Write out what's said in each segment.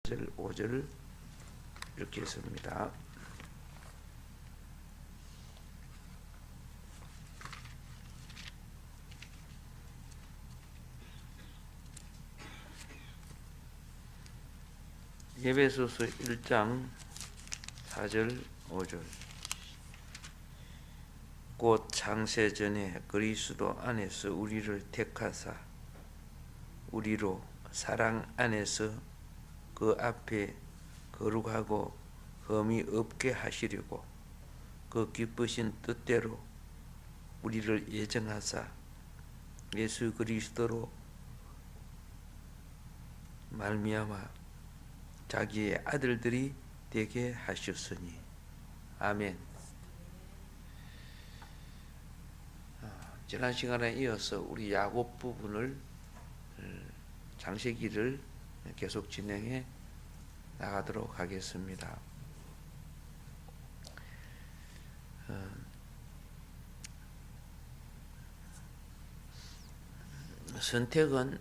4절 5절 읽겠습니다. 에베소서 1장 4절 5절. 곧 창세전에 그리스도 안에서 우리를 택하사 우리로 사랑 안에서 그 앞에 거룩하고 흠이 없게 하시려고 그 기쁘신 뜻대로 우리를 예정하사 예수 그리스도로 말미암아 자기의 아들들이 되게 하셨으니. 아멘. 지난 시간에 이어서 우리 야곱 부분을 창세기를 계속 진행해 나가도록 하겠습니다. 선택은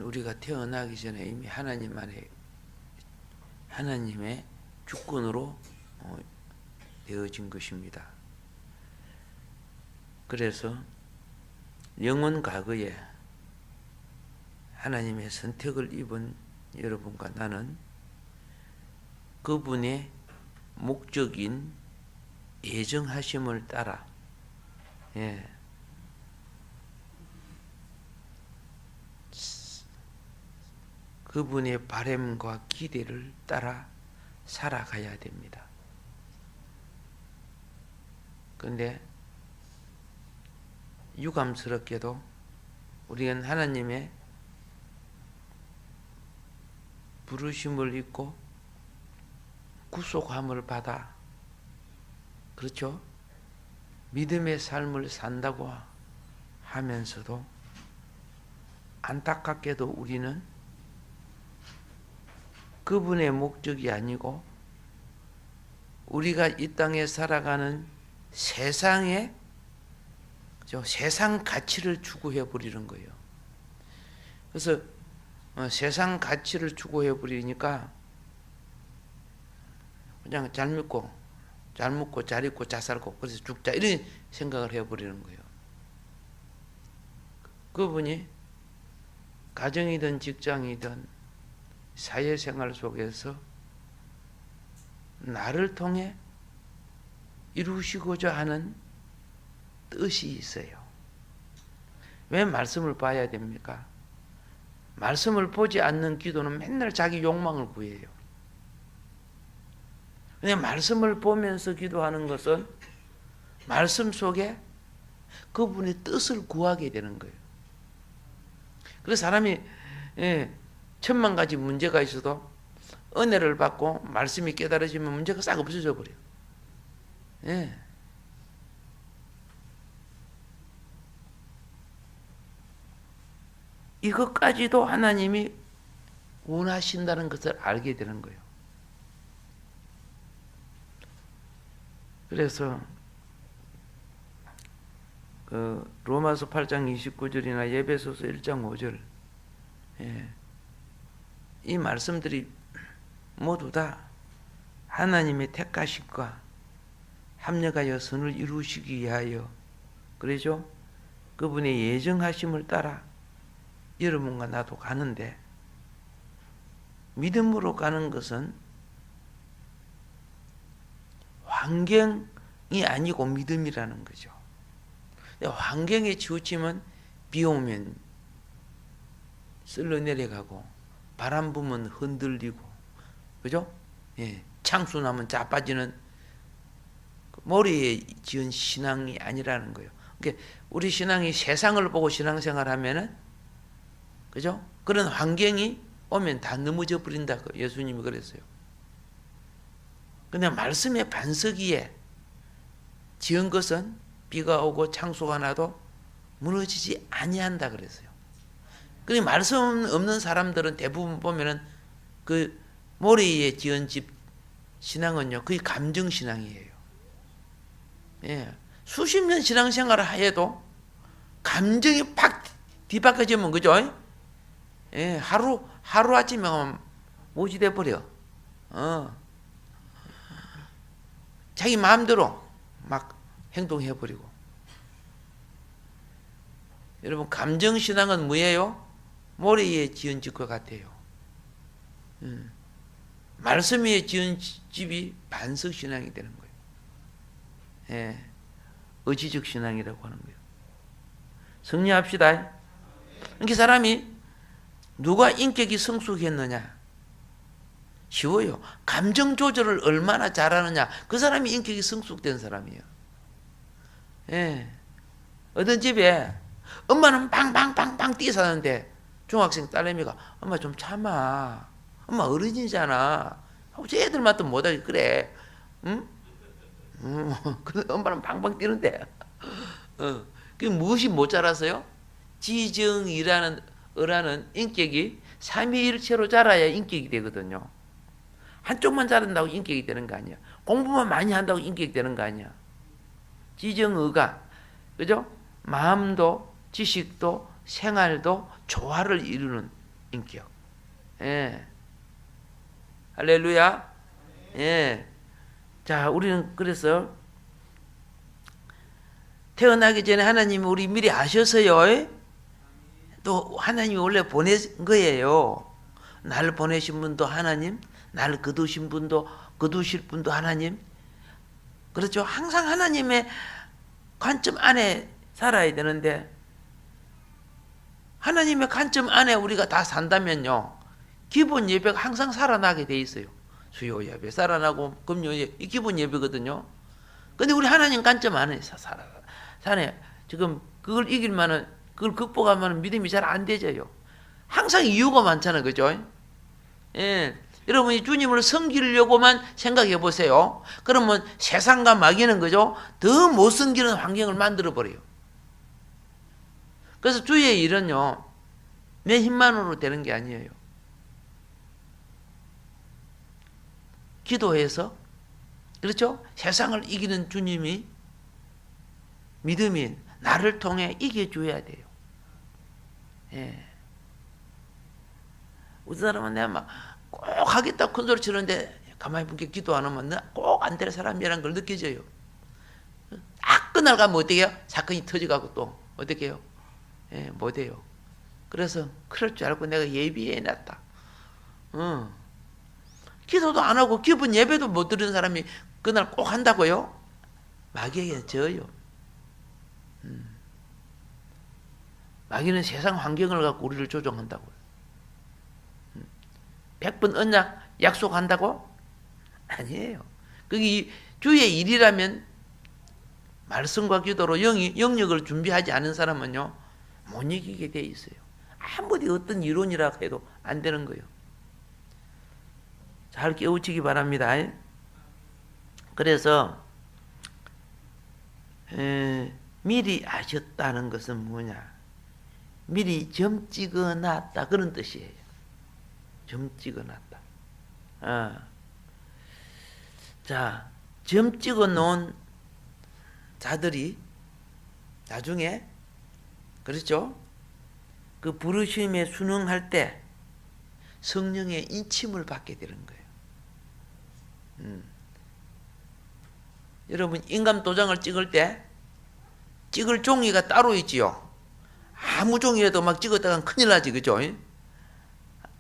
우리가 태어나기 전에 이미 하나님의 주권으로 되어진 것입니다. 그래서 영원 과거에 하나님의 선택을 입은 여러분과 나는 그분의 목적인 예정하심을 따라 그분의 바람과 기대를 따라 살아가야 됩니다. 그런데 유감스럽게도 우리는 하나님의 부르심을 입고 구속함을 받아, 그렇죠? 믿음의 삶을 산다고 하면서도 안타깝게도 우리는 그분의 목적이 아니고 우리가 이 땅에 살아가는 세상에 세상 가치를 추구해 버리는 거예요. 그래서 세상 가치를 추구해 버리니까 그냥 잘 먹고 잘 입고 잘 살고 그래서 죽자 이런 생각을 해 버리는 거예요. 그분이 가정이든 직장이든 사회생활 속에서 나를 통해 이루시고자 하는 뜻이 있어요. 왜 말씀을 봐야 됩니까? 말씀을 보지 않는 기도는 맨날 자기 욕망을 구해요. 근데 말씀을 보면서 기도하는 것은 말씀 속에 그분의 뜻을 구하게 되는 거예요. 그래서 사람이 천만 가지 문제가 있어도 은혜를 받고 말씀이 깨달아지면 문제가 싹 없어져 버려요. 이것까지도 하나님이 원하신다는 것을 알게 되는 거예요. 그래서 로마서 8장 29절이나 에베소서 1장 5절 이 말씀들이 모두 다 하나님의 택하심과 합력하여 선을 이루시기 위하여, 그러죠? 그분의 예정하심을 따라 여러분과 나도 가는데, 믿음으로 가는 것은 환경이 아니고 믿음이라는 거죠. 환경에 치우치면 비 오면 쓸려 내려가고 바람 부면 흔들리고, 그죠? 창수 나면 자빠지는 머리에 지은 신앙이 아니라는 거예요. 그러니까 우리 신앙이 세상을 보고 신앙생활하면은, 그죠? 그런 환경이 오면 다 넘어져 버린다. 예수님이 그랬어요. 근데 말씀의 반석 위에 지은 것은 비가 오고 창수가 나도 무너지지 아니한다 그랬어요. 그리고 말씀 없는 사람들은 대부분 보면은 그 모래 위에 지은 집 신앙은요, 거의 감정 신앙이에요. 수십 년 신앙생활을 해도 감정이 팍 뒤바꿔지면, 그죠? 하루 아침에 무엇이 돼버려. 자기 마음대로 막 행동해버리고. 여러분, 감정신앙은 뭐예요? 모래 위에 지은 집과 같아요. 말씀 위에 지은 집이 반석신앙이 되는 거예요. 예, 의지적 신앙이라고 하는 거예요. 승리합시다. 이렇게 사람이 누가 인격이 성숙했느냐? 쉬워요. 감정 조절을 얼마나 잘하느냐? 그 사람이 인격이 성숙된 사람이에요. 예. 어떤 집에 엄마는 빵빵빵빵 뛰사는데 중학생 딸내미가 엄마 좀 참아. 엄마 어른이잖아. 어째 애들만 또 못하게 그래. 응? 근데 엄마는 빵빵 뛰는데. 그게 무엇이 못 자라서요? 지정이라는 인격이 삼위일체로 자라야 인격이 되거든요. 한쪽만 자란다고 인격이 되는 거 아니야. 공부만 많이 한다고 인격이 되는 거 아니야. 지정의가, 그죠? 마음도 지식도 생활도 조화를 이루는 인격. 예. 할렐루야. 예. 자, 우리는 그래서 태어나기 전에 하나님이 우리 미리 아셔서요. 또 하나님이 원래 보낸 거예요. 나를 보내신 분도 하나님, 나를 거두신 분도, 거두실 분도 하나님. 그렇죠? 항상 하나님의 관점 안에 살아야 되는데, 하나님의 관점 안에 우리가 다 산다면요, 기본 예배가 항상 살아나게 돼 있어요. 수요 예배 살아나고 금요 예배, 이 기본 예배거든요. 근데 우리 하나님 관점 안에 사네. 지금 그걸 이길 만한, 그걸 극복할 만한 믿음이 잘 안 되져요. 항상 이유가 많잖아요. 그죠? 예. 여러분이 주님을 섬기려고만 생각해 보세요. 그러면 세상과 마귀는, 그죠? 더 못 섬기는 환경을 만들어 버려요. 그래서 주의 일은요, 내 힘만으로 되는 게 아니에요. 기도해서, 그렇죠? 세상을 이기는 주님이, 믿음이 나를 통해 이겨줘야 돼요. 예. 우리 사람은 내가 막 꼭 하겠다고 큰 소리 치는데 가만히 보니까 기도 안 하면 꼭 안 될 사람이라는 걸 느껴져요. 딱 그날 가면 어떻게 해요? 사건이 터져가고 또 어떻게 해요? 예, 못해요. 그래서 그럴 줄 알고 내가 예비해놨다. 기도도 안 하고 기본 예배도 못 드리는 사람이 그날 꼭 한다고요? 마귀에게 져요. 마귀는 세상 환경을 갖고 우리를 조종한다고요. 100번 언약 약속한다고? 아니에요. 그게 주의 일이라면 말씀과 기도로 영역을 준비하지 않은 사람은요, 못 이기게 돼 있어요. 아무리 어떤 이론이라 해도 안 되는 거예요. 잘 깨우치기 바랍니다. 그래서 미리 아셨다는 것은 뭐냐? 미리 점 찍어놨다, 그런 뜻이에요. 점 찍어놨다. 자, 점 찍어놓은 자들이 나중에, 그렇죠? 그 부르심에 순응할 때 성령의 인침을 받게 되는 거예요. 여러분, 인감 도장을 찍을 때 찍을 종이가 따로 있지요. 아무 종이라도 막 찍었다가 큰일 나지, 그죠?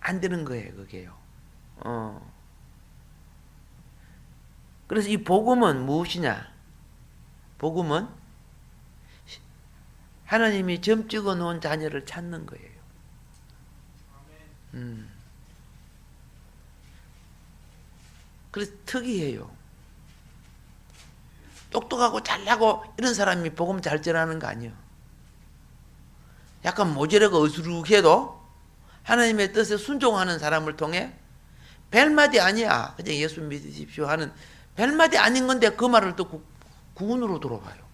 안 되는 거예요, 그게요. 그래서 이 복음은 무엇이냐? 복음은 하나님이 점 찍어 놓은 자녀를 찾는 거예요. 그래서 특이해요. 똑똑하고 잘나고 이런 사람이 복음 잘 전하는 거 아니에요. 약간 모자라고 어수룩해도 하나님의 뜻에 순종하는 사람을 통해 벨마디 아니야, 그냥 예수 믿으십시오 하는 벨마디 아닌 건데 그 말을 듣고 구원으로 돌아가요.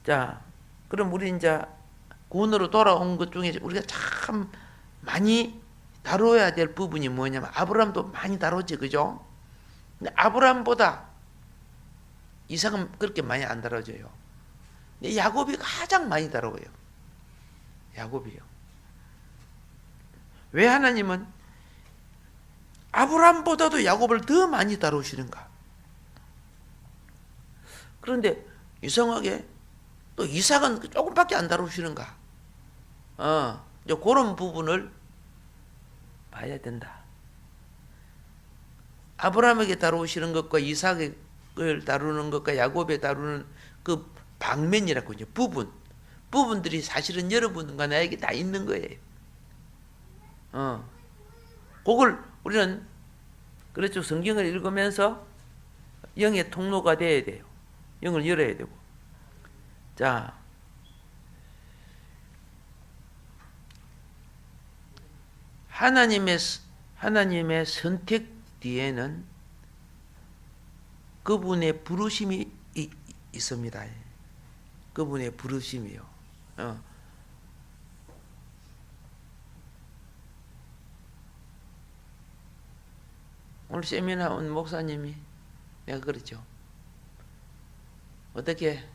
자, 그럼 우리 이제 구원으로 돌아온 것 중에 우리가 참 많이 다뤄야 될 부분이 뭐냐면, 아브라함도 많이 다뤘지, 그죠? 근데 아브라함보다 이삭은 그렇게 많이 안 다뤄져요. 야곱이 가장 많이 다뤄요. 야곱이요. 왜 하나님은 아브라함보다도 야곱을 더 많이 다루시는가? 그런데 이상하게 또 이삭은 조금밖에 안 다루시는가? 이제 그런 부분을 봐야 된다. 아브라함에게 다루시는 것과 이삭을 다루는 것과 야곱에 다루는 그 방면이라고 이제 부분들이 사실은 여러분과 나에게 다 있는 거예요. 그걸 우리는 그렇죠. 성경을 읽으면서 영의 통로가 돼야 돼요. 영을 열어야 되고. 자, 하나님의 선택 뒤에는 그분의 부르심이 있습니다. 그분의 부르심이요. 오늘 세미나 온 목사님이 내가 그랬죠. 어떻게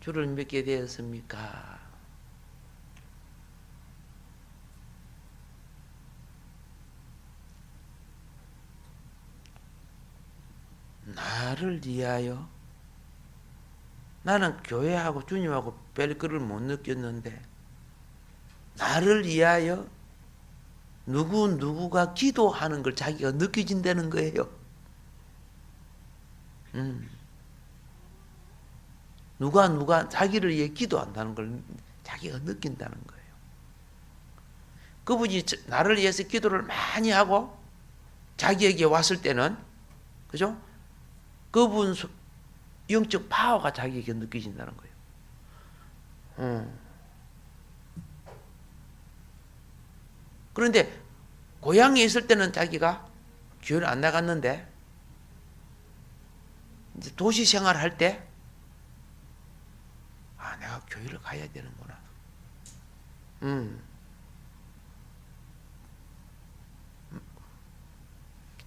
주를 믿게 되었습니까? 나를 위하여. 나는 교회하고 주님하고 별거를 못 느꼈는데 나를 위하여 누구가 기도하는 걸 자기가 느껴진다는 거예요. 누가 자기를 위해 기도한다는 걸 자기가 느낀다는 거예요. 그분이 나를 위해서 기도를 많이 하고 자기에게 왔을 때는, 그죠? 그분 영적 파워가 자기에게 느껴진다는 거예요. 그런데 고향에 있을 때는 자기가 교회를 안 나갔는데 이제 도시 생활할 때 내가 교회를 가야 되는구나.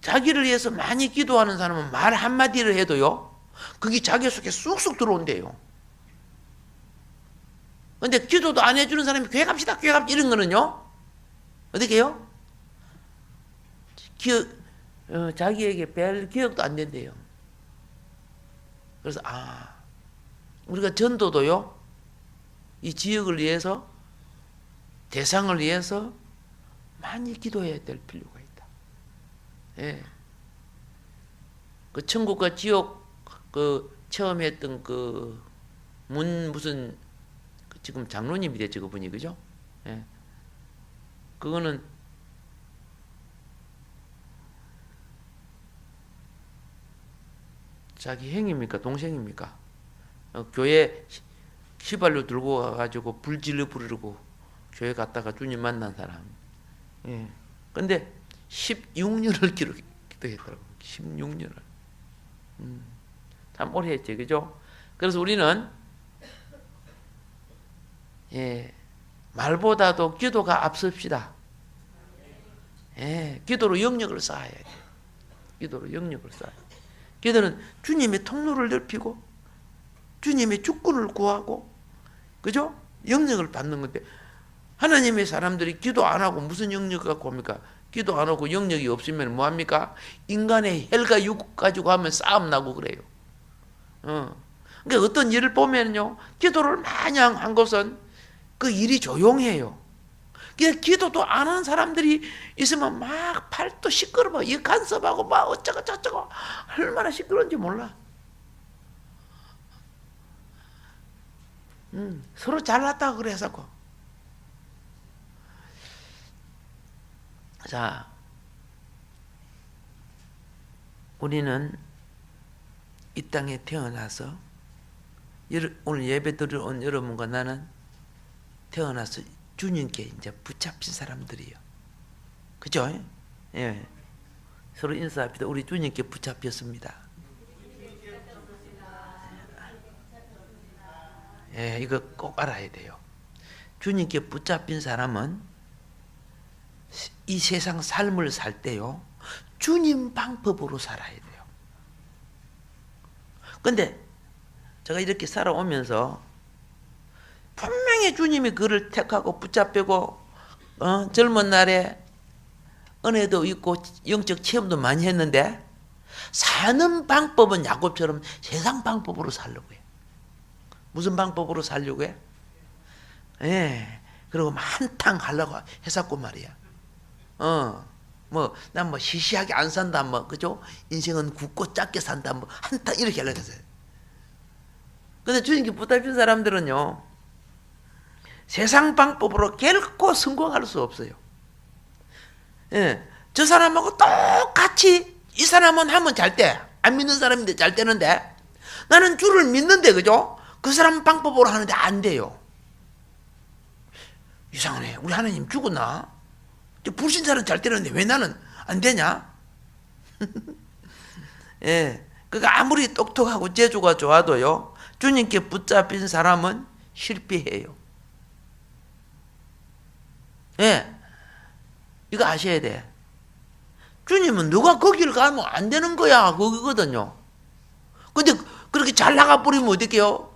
자기를 위해서 많이 기도하는 사람은 말 한마디를 해도요, 그게 자기 속에 쑥쑥 들어온대요. 근데 기도도 안 해주는 사람이 교회 갑시다 이런 거는요, 어떻게 해요? 자기에게 별 기억도 안 된대요. 그래서 우리가 전도도요, 이 지역을 위해서, 대상을 위해서 많이 기도해야 될 필요가 있다. 예. 그 천국과 지옥 처음 했던 무슨 지금 장로님이 됐죠, 그분이, 그죠? 예. 그거는 자기 형입니까? 동생입니까? 교회 휘발유 들고 가가지고 불질러 부르고 교회 갔다가 주님 만난 사람. 예. 근데 16년을 기도했더라고. 16년을. 참 오래 했지, 그죠? 그래서 우리는 말보다도 기도가 앞섭시다. 기도로 영역을 쌓아야 돼. 기도로 영역을 쌓아야 돼. 기도는 주님의 통로를 넓히고 주님의 주권을 구하고, 그죠? 영역을 받는 건데, 하나님의 사람들이 기도 안 하고 무슨 영역 갖고 옵니까? 기도 안 하고 영역이 없으면 뭐합니까? 인간의 혈과 육 가지고 하면 싸움 나고 그래요. 그러니까 어떤 일을 보면요, 기도를 많이 한 것은 그 일이 조용해요. 그러니까 기도도 안 하는 사람들이 있으면 막 팔도 시끄러워. 이 간섭하고 막 어쩌고 저쩌고 얼마나 시끄러운지 몰라. 서로 잘났다고 그래서. 자, 우리는 이 땅에 태어나서, 오늘 예배 드려온 여러분과 나는 태어나서 주님께 이제 붙잡힌 사람들이요. 그죠? 예. 서로 인사합시다. 우리 주님께 붙잡혔습니다. 예, 이거 꼭 알아야 돼요. 주님께 붙잡힌 사람은 이 세상 삶을 살 때요, 주님 방법으로 살아야 돼요. 근데 제가 이렇게 살아오면서 분명히 주님이 그를 택하고 붙잡고 젊은 날에 은혜도 있고 영적 체험도 많이 했는데 사는 방법은 야곱처럼 세상 방법으로 살려고 해. 무슨 방법으로 살려고 해? 예. 그리고 한탕 하려고 했었고 말이야. 난 시시하게 안 산다, 그죠? 인생은 굵고 짧게 산다, 한탕 이렇게 하려고 했어요. 근데 주님께 붙잡힌 사람들은요, 세상 방법으로 결코 성공할 수 없어요. 예. 저 사람하고 똑같이 이 사람은 하면 잘 돼. 안 믿는 사람인데 잘 되는데 나는 주를 믿는데, 그죠? 그 사람 방법으로 하는데 안 돼요. 이상하네. 우리 하나님 죽었나? 불신자는 잘 되는데 왜 나는 안 되냐? 예. 그러니까 아무리 똑똑하고 재주가 좋아도요, 주님께 붙잡힌 사람은 실패해요. 예. 이거 아셔야 돼. 주님은 누가 거기를 가면 안 되는 거야. 거기거든요. 근데 그렇게 잘 나가버리면 어떡해요?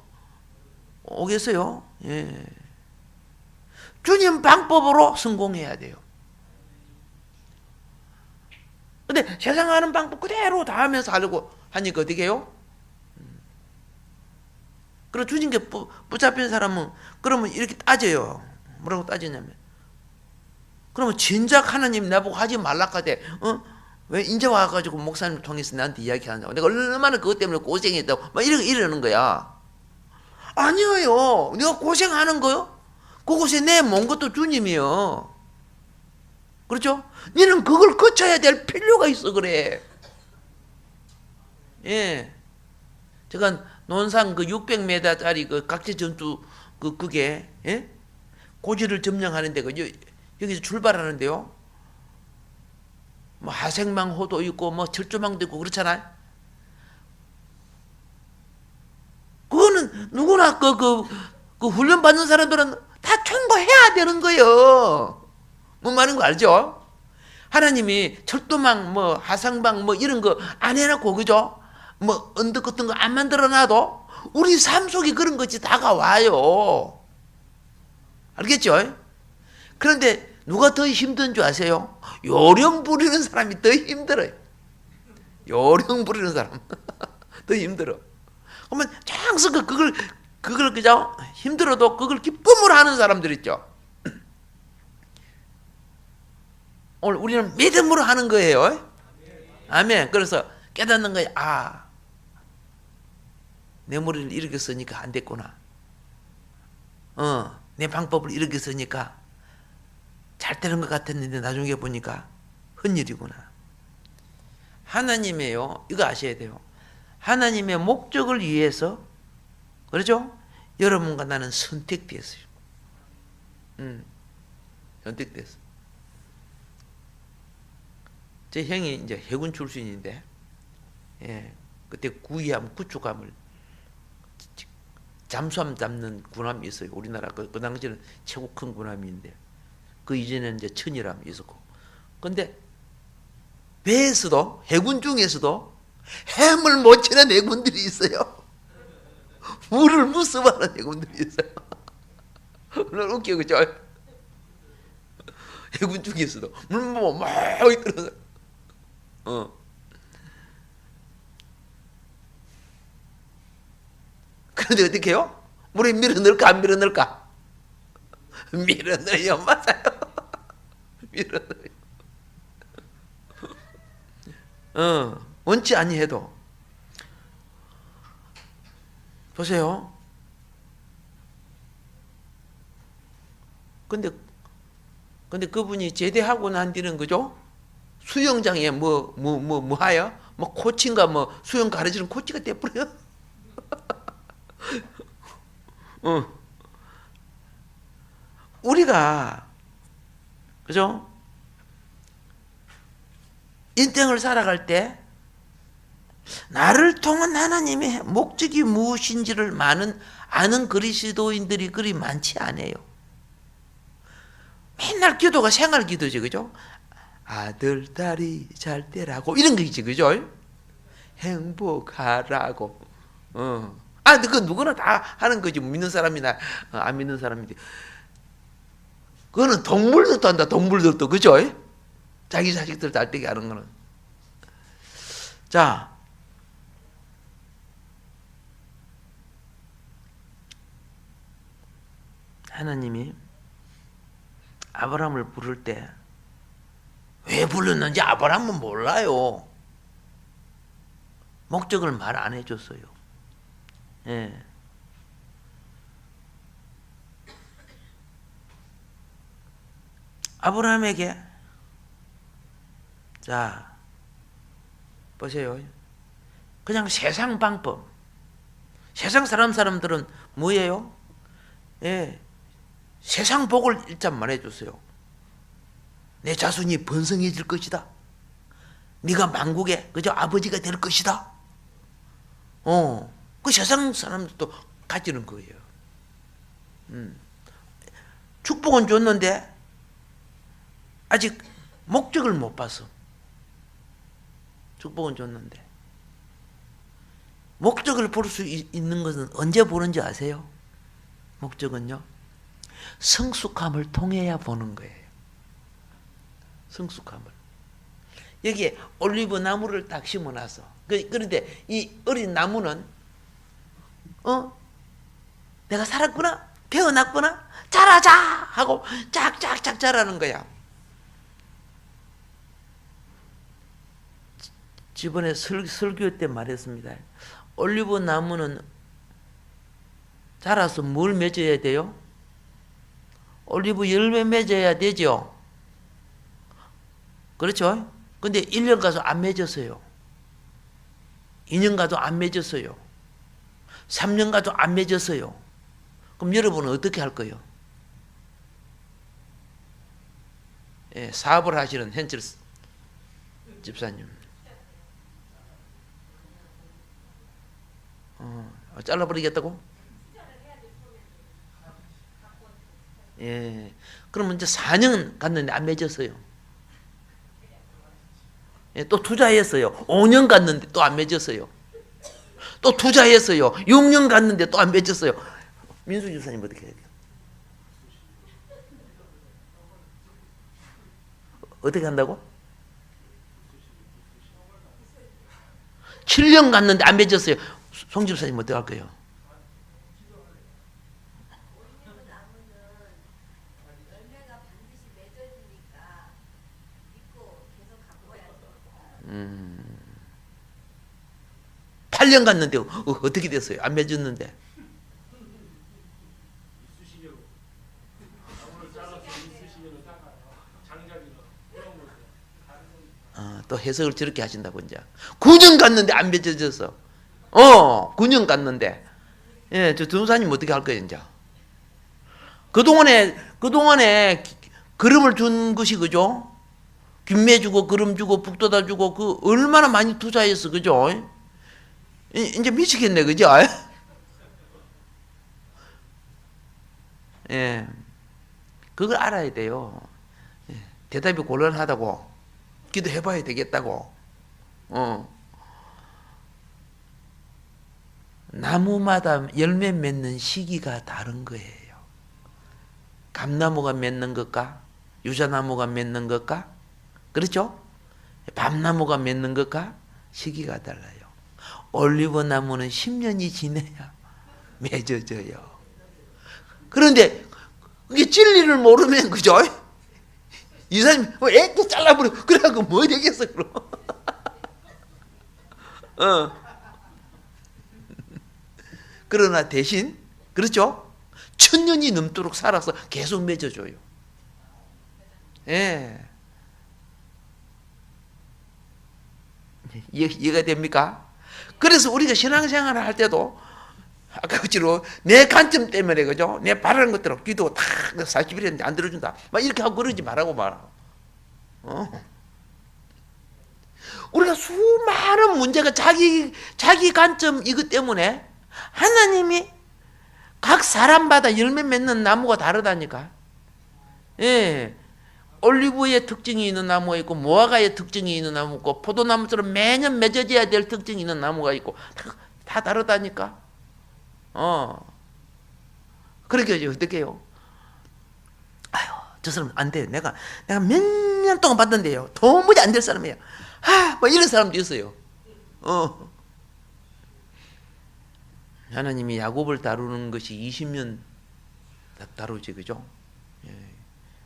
오겠어요? 예. 주님 방법으로 성공해야 돼요. 근데 세상 하는 방법 그대로 다 하면서 하려고 하니까 어떻게 해요? 그리고 주님께 붙잡힌 사람은 그러면 이렇게 따져요. 뭐라고 따지냐면, 그러면 진작 하나님 나보고 하지 말라 하대, 왜 이제 와가지고 목사님 통해서 나한테 이야기하냐고. 내가 얼마나 그것 때문에 고생했다고 막 이러는 거야. 아니에요. 내가 고생하는 거요? 그곳에 내 먼 것도 주님이요. 그렇죠? 너는 그걸 거쳐야 될 필요가 있어, 그래. 예. 제가 논산 그 600m짜리 그 각지 전투 그게, 예? 고지를 점령하는데 여기서 출발하는데요. 하생망호도 있고 철조망도 있고 그렇잖아요. 그거는 누구나 그 훈련 받는 사람들은 다 통과해야 되는 거예요. 뭔 말인 거 알죠? 하나님이 철도망 하상방 이런 거 안 해놓고, 그죠? 언덕 같은 거 안 만들어 놔도 우리 삶 속에 그런 것이 다가와요. 알겠죠? 그런데 누가 더 힘든 줄 아세요? 요령 부리는 사람이 더 힘들어요. 요령 부리는 사람 더 힘들어. 그러면 장서 그걸 그죠? 힘들어도 그걸 기쁨으로 하는 사람들 있죠. 오늘 우리는 믿음으로 하는 거예요. 아멘. 그래서 깨닫는 거예요. 내 머리를 이렇게 쓰니까 안 됐구나. 내 방법을 이렇게 쓰니까 잘 되는 것 같았는데 나중에 보니까 헛일이구나. 하나님이요, 이거 아셔야 돼요. 하나님의 목적을 위해서, 그렇죠? 여러분과 나는 선택됐어요. 선택됐어. 제 형이 이제 해군 출신인데, 예, 그때 구축함을 잠수함 잡는 군함이 있어요. 우리나라 그 당시에는 최고 큰 군함인데, 그 이전에는 이제 천이함이 있었고. 근데 배에서도, 해군 중에서도 햄을 못 치는 해군들이 있어요. 물을 무서워하는 해군들이 있어요. 오늘 웃겨, 그죠? 해군 중에서도 물 막 이끌어서. 그런데 어떻게 해요? 물에 밀어 넣을까 안 밀어 넣을까? 밀어 넣어요. 맞아요. 밀어 넣어요. 원치 아니해도. 보세요. 근데 그분이 제대하고 난 뒤는, 그죠? 수영장에 하여? 코치인가 수영 가르치는 코치가 돼버려. 우리가, 그죠? 인생을 살아갈 때 나를 통한 하나님의 목적이 무엇인지를 아는 그리스도인들이 그리 많지 않아요. 맨날 기도가 생활 기도지, 그죠? 아들, 딸이 잘 되라고 이런 거지, 그죠? 행복하라고. 그 누구나 다 하는 거지. 믿는 사람이나 안 믿는 사람인데. 그거는 동물들도 한다. 동물들도. 그죠? 자기 자식들 달되게 하는 거는. 자, 하나님이 아브라함을 부를 때 왜 불렀는지 아브라함은 몰라요. 목적을 말 안 해줬어요. 예. 아브라함에게 자 보세요. 그냥 세상 방법. 세상 사람들은 뭐예요? 예. 세상 복을 일단 말해줬어요. 내 자손이 번성해질 것이다. 네가 만국의 그저 아버지가 될 것이다. 그 세상 사람들도 가지는 거예요. 축복은 줬는데 아직 목적을 못 봤어. 축복은 줬는데 목적을 볼 수 있는 것은 언제 보는지 아세요? 목적은요, 성숙함을 통해야 보는 거예요. 성숙함을. 여기에 올리브 나무를 딱 심어놔서 그런데 이 어린 나무는 내가 살았구나, 배어났구나, 자라자 하고 쫙쫙쫙 자라는 거야. 지번에 설교 때 말했습니다. 올리브 나무는 자라서 뭘 맺어야 돼요? 올리브 열매 맺어야 되죠. 그렇죠? 근데 1년 가서 안 맺었어요. 2년 가도 안 맺었어요. 3년 가도 안 맺었어요. 그럼 여러분은 어떻게 할 거예요? 예, 사업을 하시는 현철 집사님. 잘라버리겠다고? 예. 그러면 이제 4년 갔는데 안 맺었어요. 예, 또 투자했어요. 5년 갔는데 또 안 맺었어요. 또 투자했어요. 6년 갔는데 또 안 맺었어요. 민수 집사님 어떻게 해야 돼요? 어떻게 한다고? 7년 갔는데 안 맺었어요. 송 집사님 어떻게 할 거예요? 음. 8년 갔는데 어떻게 됐어요? 안 맺었는데. 또 해석을 저렇게 하신다고 이제. 9년 갔는데 안 맺어졌어. 9년 갔는데. 예, 저 전사님 어떻게 할 거예요, 이제? 그동안에 걸음을 준 것이 그죠? 김매 주고 걸음 주고 북돋아 주고 그 얼마나 많이 투자했어, 그죠? 이제 미치겠네, 그죠? 예, 그걸 알아야 돼요. 예, 대답이 곤란하다고 기도해봐야 되겠다고. 나무마다 열매 맺는 시기가 다른 거예요. 감나무가 맺는 것과 유자나무가 맺는 것과, 그렇죠? 밤나무가 맺는 것과 시기가 달라요. 올리브 나무는 10년이 지나야 맺어져요. 그런데 그게 진리를 모르면, 그죠? 이 사람이 또 잘라버려. 그래갖고 뭐 되겠어, 그럼. 그러나 대신, 그렇죠? 1000년이 넘도록 살아서 계속 맺어줘요. 예. 이해가 됩니까? 그래서 우리가 신앙생활을 할 때도 아까 그치로 내 관점 때문에, 그죠? 내 바라는 것대로 기도 다 40일 했는데 안 들어준다. 막 이렇게 하고 그러지 말라고 말아. 우리가 수많은 문제가 자기 관점 이것 때문에 하나님이 각 사람마다 열매 맺는 나무가 다르다니까. 예. 올리브의 특징이 있는 나무가 있고 무화과의 특징이 있는 나무가 있고 포도나무처럼 매년 맺어져야 될 특징이 있는 나무가 있고 다 다르다니까. 그렇게 어떻게 해요? 아유, 저 사람 안 돼요. 내가 몇 년 동안 봤는데요. 도무지 안 될 사람이에요. 뭐 이런 사람도 있어요. 하나님이 야곱을 다루는 것이 20년 다루지, 그죠? 예.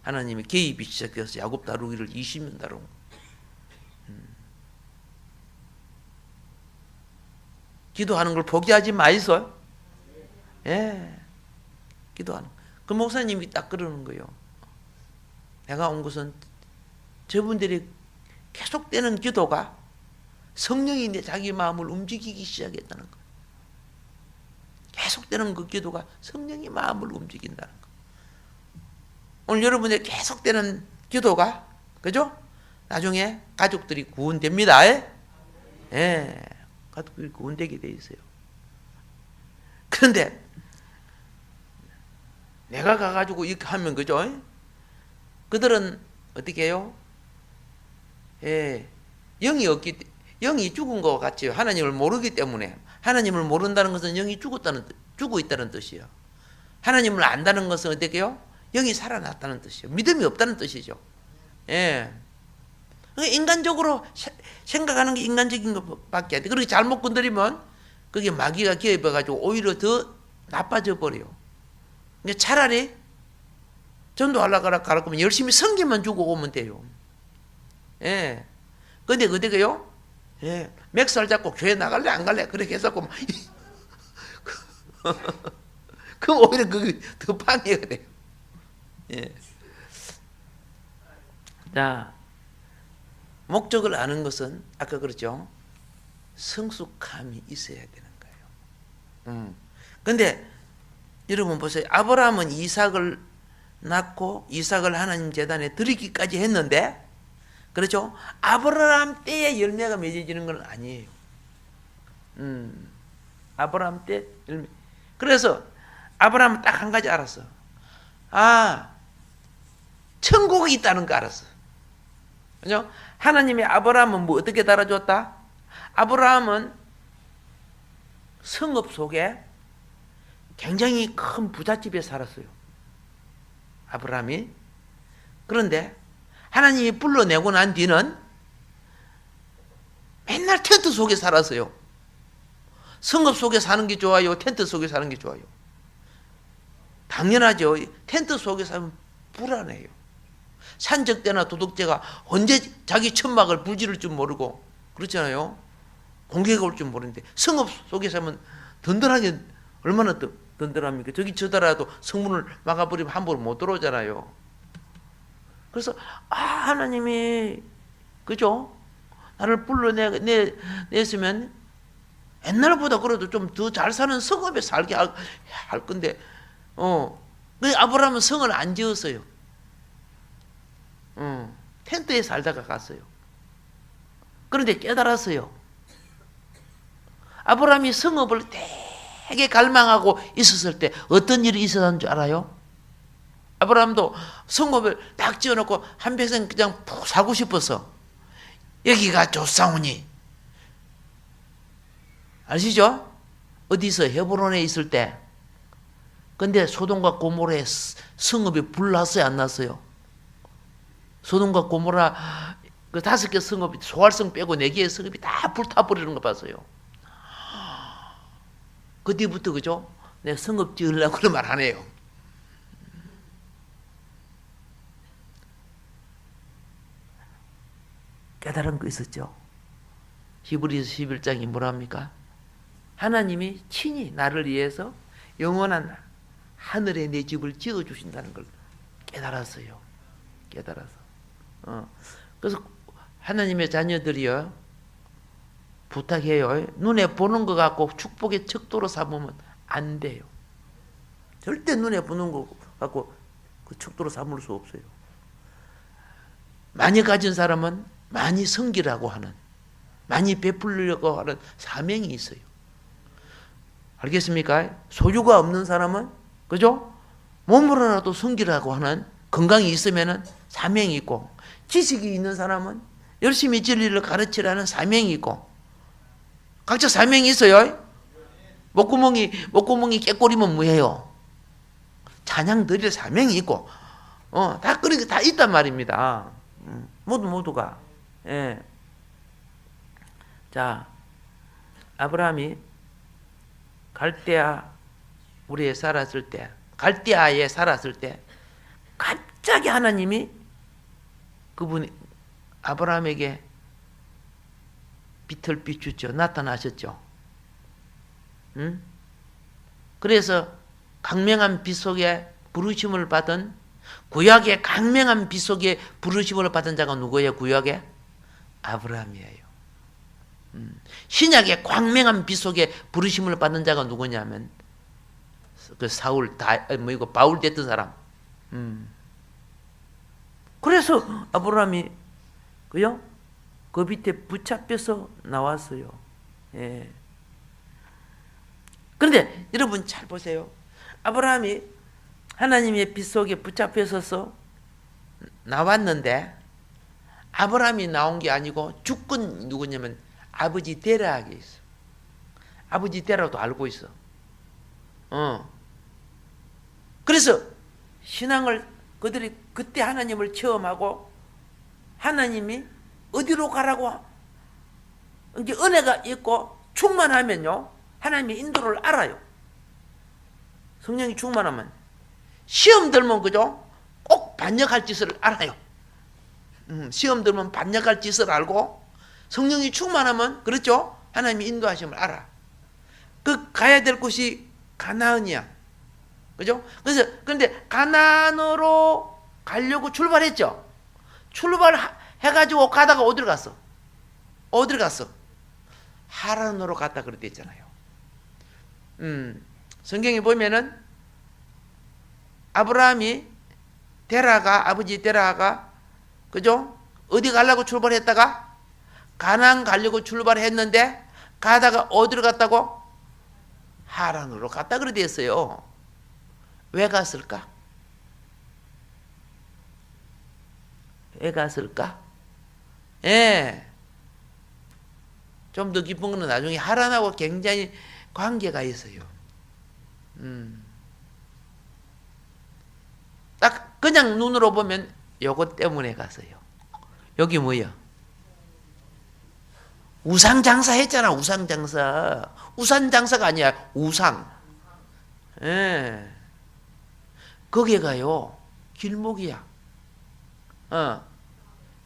하나님이 개입이 시작해서 야곱 다루기를 20년 다루고. 기도하는 걸 포기하지 마이소. 예. 기도하는. 그 목사님이 딱 그러는 거예요. 내가 온 것은 저분들이 계속되는 기도가 성령이 내 자기 마음을 움직이기 시작했다는 거. 계속되는 그 기도가 성령이 마음을 움직인다는 거. 오늘 여러분의 계속되는 기도가, 그죠? 나중에 가족들이 구원됩니다. 예. 가족들이 구원되게 돼 있어요. 그런데 내가 가가지고 이렇게 하면, 그죠? 그들은 어떻게 해요? 예. 영이 죽은 것 같지요. 하나님을 모르기 때문에. 하나님을 모른다는 것은 영이 죽어 있다는 뜻이에요. 하나님을 안다는 것은 어떻게 해요? 영이 살아났다는 뜻이에요. 믿음이 없다는 뜻이죠. 예. 인간적으로 생각하는 게 인간적인 것밖에 안 돼. 그렇게 잘못 건드리면 그게 마귀가 개입해가지고 오히려 더 나빠져 버려요. 그러니까 차라리 전도하려고 하면 열심히 성경만 주고 오면 돼요. 예. 근데 어떻게요? 예. 맥살 잡고 교회 나갈래 안 갈래? 그렇게 해서고 그럼 오히려 그게 더 방해가 돼요. 예. 자, 목적을 아는 것은 아까 그랬죠. 성숙함이 있어야 되는 거예요. 근데 여러분 보세요. 아브라함은 이삭을 낳고 이삭을 하나님 제단에 드리기까지 했는데, 그렇죠? 아브라함 때에 열매가 맺어지는 건 아니에요. 아브라함 때 열매. 그래서 아브라함은 딱 한 가지 알았어. 아, 천국이 있다는 거 알았어. 그죠? 하나님이 아브라함은 뭐 어떻게 달아줬다? 아브라함은 성읍 속에 굉장히 큰 부잣집에 살았어요. 아브라함이. 그런데 하나님이 불러내고 난 뒤는 맨날 텐트 속에 살았어요. 성읍 속에 사는 게 좋아요? 텐트 속에 사는 게 좋아요? 당연하죠. 텐트 속에 살면 불안해요. 산적대나 도둑제가 언제 자기 천막을 불지를 줄 모르고 그렇잖아요. 공격이 올 줄 모르는데 성읍 속에 살면 든든하게, 얼마나 든든합니까? 저기 쳐다라도 성문을 막아버리면 함부로 못 들어오잖아요. 그래서 하나님이, 그죠? 나를 불러냈으면 옛날보다 그래도 좀 더 잘 사는 성읍에 살게 할 건데, 아브라함은 성을 안 지었어요. 텐트에 살다가 갔어요. 그런데 깨달았어요. 아브라함이 성읍을 되게 갈망하고 있었을 때 어떤 일이 있었는 줄 알아요? 아브라함도 성읍을 딱 지어놓고 한평생 그냥 푹 살고 싶어서 여기가 좋사오니, 아시죠? 어디서 헤브론에 있을 때. 근데 소돔과 고모라의 성읍이 불났어요, 안 났어요? 소돔과 고모라 그 5개 성읍이, 소활성 빼고 4개의 성읍이 다 불타버리는 거 봤어요. 그 뒤부터, 그죠? 내가 성읍 지으려고 그런 말 안 해요. 깨달은 거 있었죠. 히브리서 11장이 뭐랍니까? 하나님이 친히 나를 위해서 영원한 하늘에 내 집을 지어주신다는 걸 깨달았어요. 깨달아서. 그래서 하나님의 자녀들이요, 부탁해요. 눈에 보는 거 갖고 축복의 척도로 삼으면 안 돼요. 절대 눈에 보는 거 갖고 그 척도로 삼을 수 없어요. 많이 가진 사람은 많이 섬기라고 하는, 많이 베풀려고 하는 사명이 있어요. 알겠습니까? 소유가 없는 사람은, 그죠? 몸으로라도 섬기라고 하는 건강이 있으면은 사명이 있고, 지식이 있는 사람은 열심히 진리를 가르치라는 사명이 있고, 각자 사명이 있어요. 목구멍이 깨꼬리면 뭐예요? 찬양 드릴 사명이 있고, 다 그런 게 다 있단 말입니다. 모두가. 예. 자, 아브라함이 갈대아에 살았을 때, 갑자기 하나님이 아브라함에게 빛을 비추죠. 나타나셨죠. 응? 그래서 강명한 빛 속에 부르심을 받은, 구약의 강명한 빛 속에 부르심을 받은 자가 누구예요? 구약에? 아브라함이에요. 신약의 광명한 빛 속에 부르심을 받은 자가 누구냐면 그 바울 됐던 사람. 그래서 아브라함이 그 밑에 붙잡혀서 나왔어요. 예. 그런데 여러분 잘 보세요. 아브라함이 하나님의 빛 속에 붙잡혀서 나왔는데, 아브라함이 나온 게 아니고 주권 누구냐면 아버지 데라에게 있어. 아버지 데라도 알고 있어. 그래서 신앙을 그들이 그때 하나님을 체험하고, 하나님이 어디로 가라고 이제 은혜가 있고 충만하면요, 하나님의 인도를 알아요. 성령이 충만하면 시험 들면 꼭 반역할 짓을 알아요. 시험 들면 반역할 짓을 알고, 성령이 충만하면 그렇죠, 하나님이 인도하심을 알아. 가야 될 곳이 가나안이야. 그죠? 그런데 가나안으로 가려고 출발했죠. 출발해가지고 가다가 어디로 갔어? 하란으로 갔다 그랬댔잖아요. 성경에 보면은 아브라함이 아버지 데라가 그죠? 어디 가려고 출발했다가 가나안 가려고 출발했는데, 가다가 어디로 갔다고? 하란으로 갔다 그랬어요. 왜 갔을까? 예. 좀 더 깊은 거는 나중에 하란하고 굉장히 관계가 있어요. 딱 그냥 눈으로 보면 요것 때문에 갔어요. 여기 뭐야? 우상 장사 했잖아. 우상 장사가 아니야. 우상. 예. 거기에 가요. 길목이야.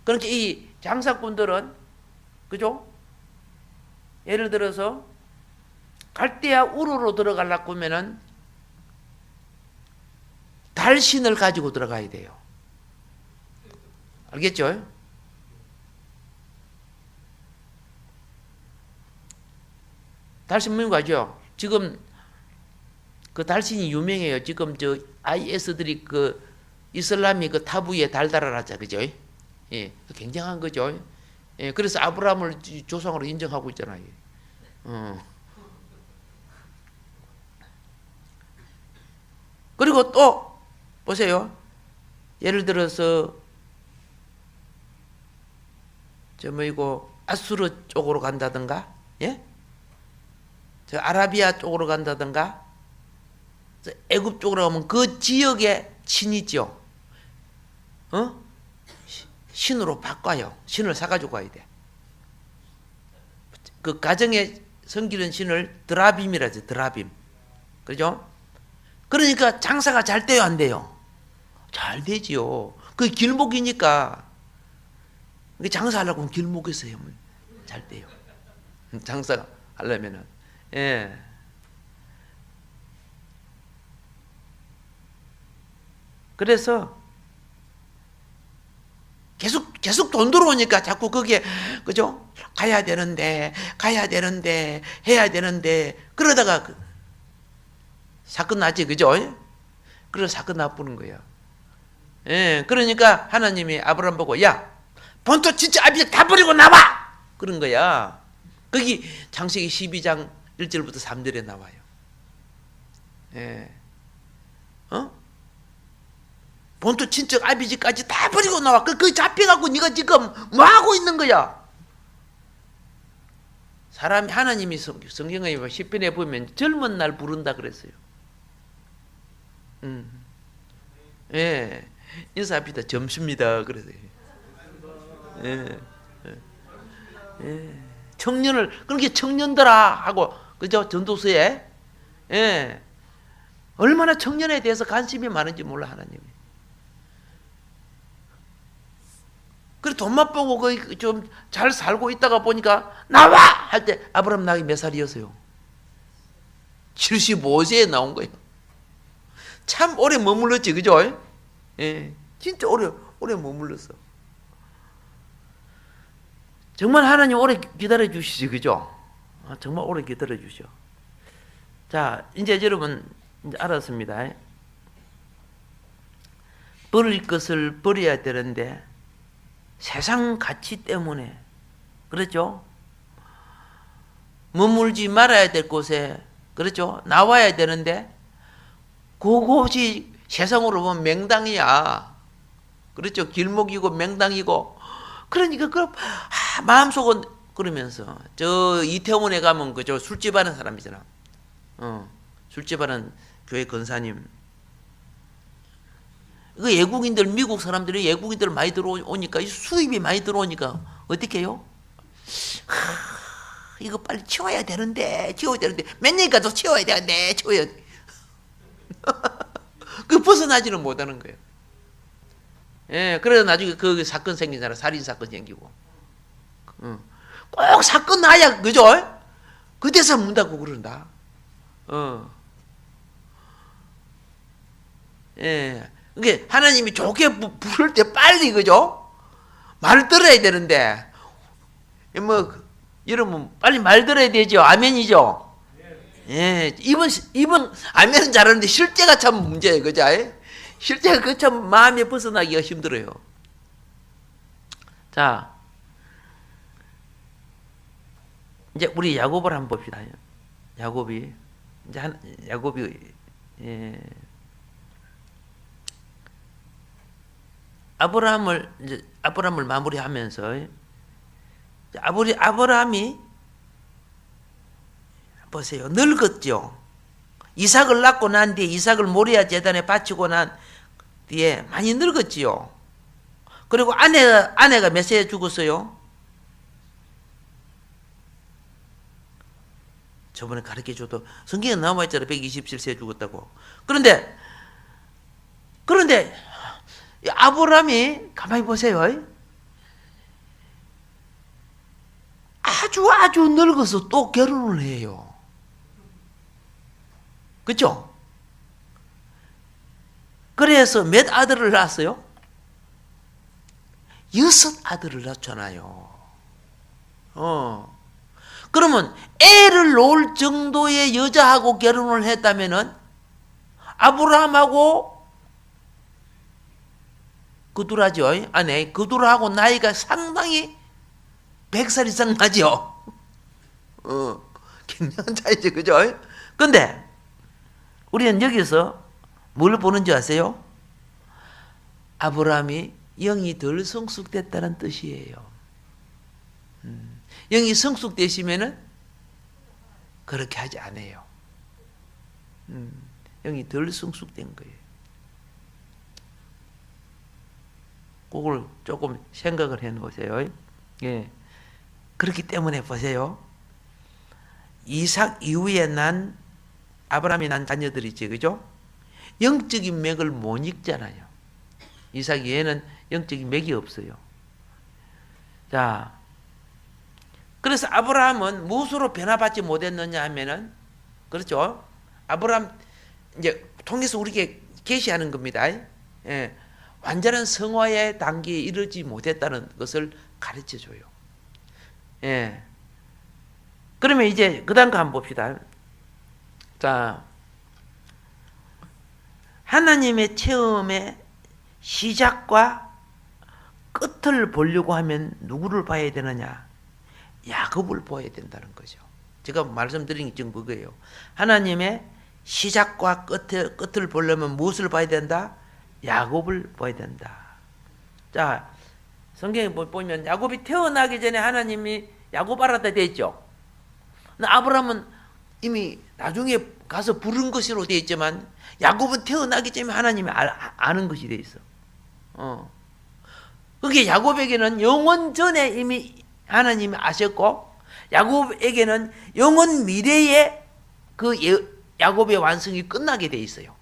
그러니까 이 장사꾼들은 그죠? 예를 들어서 갈대아 우르로 들어가려고 하면은 달신을 가지고 들어가야 돼요. 알겠죠? 달신 뭔지 알죠? 지금 그 달신이 유명해요. 지금 IS들이 이슬람이 탑 위에 달달하자, 그죠? 예, 굉장한 거죠. 예, 그래서 아브라함을 조상으로 인정하고 있잖아요. 그리고 또 보세요. 예를 들어서 아수르 쪽으로 간다든가, 예? 아라비아 쪽으로 간다든가, 애굽 쪽으로 가면 그 지역에 신이죠. 신으로 바꿔요. 신을 사가지고 가야 돼. 그 가정에 섬기는 신을 드라빔이라죠. 드라빔. 그죠? 그러니까 장사가 잘 돼요, 안 돼요? 잘 되지요. 그 길목이니까. 장사하려고 하면 길목에서 하면 잘 돼요. 장사 하려면은. 예. 그래서 계속 돈 들어오니까 자꾸 거기에, 그죠? 가야 되는데, 해야 되는데, 그러다가 사건 나지, 그죠? 그래서 사건 나쁘는 거야. 예, 그러니까 하나님이 아브라함 보고, 야, 본토 진짜 아비를 다 버리고 나와! 그런 거야. 거기 창세기 12장 1절부터 3절에 나와요. 예. 본토 친척 아비지까지 다 버리고 나와. 그 잡혀갖고 네가 지금 뭐 하고 있는 거야? 사람이 하나님이 성경에 시편에 보면 젊은 날 부른다 그랬어요. 예, 인사합시다. 젊습니다. 그래서요. 예, 예. 청년을 그렇게 청년들아 하고 그죠? 전도서에 예, 얼마나 청년에 대해서 관심이 많은지 몰라 하나님이. 그래 돈 맛보고 좀 잘 살고 있다가 보니까 나와 할 때 아브라함 나이 몇 살이었어요? 75세에 나온 거예요. 참 오래 머물렀지, 그죠? 예, 진짜 오래 머물렀어. 정말 하나님 오래 기다려 주시지, 그죠? 정말 오래 기다려 주셔. 자, 이제 여러분 이제 알았습니다. 버릴 것을 버려야 되는데 세상 가치 때문에 그렇죠? 머물지 말아야 될 곳에 그렇죠? 나와야 되는데 그곳이 세상으로 보면 맹당이야. 그렇죠? 길목이고 맹당이고 그러니까 마음속은 그러면서 저 이태원에 가면 그저 술집 하는 사람이잖아. 술집 하는 교회 권사님. 그 외국인들 미국 사람들이 외국인들 많이 들어오니까 수입이 많이 들어오니까 어떻게 해요? 이거 빨리 치워야 되는데 몇 년 가도 치워야 되는데 치워야 돼. 그 벗어나지는 못하는 거예요. 예, 그래서 나중에 그 사건 생기잖아. 살인 사건 생기고. 꼭 사건 나야 그죠? 그때서 문 닫고 그런다. 예. 그게 하나님이 좋게 부를 때 빨리 그죠? 말 들어야 되는데 뭐 여러분 빨리 말 들어야 되죠. 아멘이죠. 예, 이번 아멘은 잘하는데 실제가 참 문제예요, 그죠? 실제가 그 참 마음에 벗어나기가 힘들어요. 자, 이제 우리 야곱을 한번 봅시다. 야곱이 예. 아브라함을 마무리하면서 아브라함이 보세요. 늙었죠. 이삭을 낳고 난 뒤에 이삭을 모리아 제단에 바치고 난 뒤에 많이 늙었지요. 그리고 아내가 몇 세에 죽었어요? 저번에 가르쳐줘도 성경에 나와 있잖아요. 127세에 죽었다고. 그런데 아브라함이 가만히 보세요. 아주 늙어서 또 결혼을 해요. 그렇죠? 그래서 몇 아들을 낳았어요? 6 아들을 낳잖아요. 그러면 애를 놓을 정도의 여자하고 결혼을 했다면은 아브라함하고 그두라죠. 아내 그두라하고 나이가 상당히 100살 이상 나죠. 굉장한 차이죠, 그죠? 근데 우리는 여기서 뭘 보는지 아세요? 아브라함이 영이 덜 성숙됐다는 뜻이에요. 영이 성숙되시면은 그렇게 하지 않아요. 영이 덜 성숙된 거예요. 그걸 조금 생각을 해 놓으세요. 예. 그렇기 때문에 보세요. 이삭 이후에 아브라함이 난 자녀들이지, 그죠? 영적인 맥을 못 읽잖아요. 이삭 이후에는 영적인 맥이 없어요. 자, 그래서 아브라함은 무엇으로 변화받지 못했느냐 하면은, 그렇죠? 아브라함, 이제 통해서 우리에게 계시하는 겁니다. 예. 완전한 성화의 단계에 이르지 못했다는 것을 가르쳐 줘요. 예. 그러면 이제 그 다음 거 한번 봅시다. 자, 하나님의 체험의 시작과 끝을 보려고 하면 누구를 봐야 되느냐? 야곱을 봐야 된다는 거죠. 제가 말씀드린 게 지금 그거예요. 하나님의 시작과 끝을 보려면 무엇을 봐야 된다? 야곱을 봐야 된다. 자, 성경에 보면 야곱이 태어나기 전에 하나님이 야곱 알았다 돼 있죠. 아브라함은 이미 나중에 가서 부른 것으로 되어 있지만 야곱은 태어나기 전에 하나님이 아는 것이 되어 있어. 그게 야곱에게는 영원 전에 이미 하나님이 아셨고 야곱에게는 영원 미래에 그 야곱의 완성이 끝나게 돼 있어요.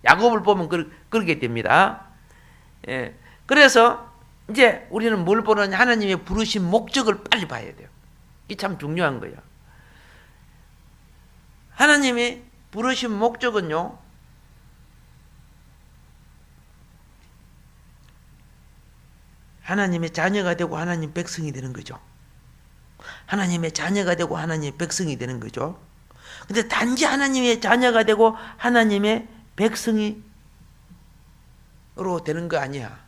야곱을 보면 그렇게 됩니다. 예. 그래서 이제 우리는 뭘 보느냐? 하나님의 부르신 목적을 빨리 봐야 돼요. 이게 참 중요한 거예요. 하나님이 부르신 목적은요, 하나님의 자녀가 되고 하나님 백성이 되는 거죠. 하나님의 자녀가 되고 하나님의 백성이 되는 거죠. 근데 단지 하나님의 자녀가 되고 하나님의 백성이로 되는 거 아니야.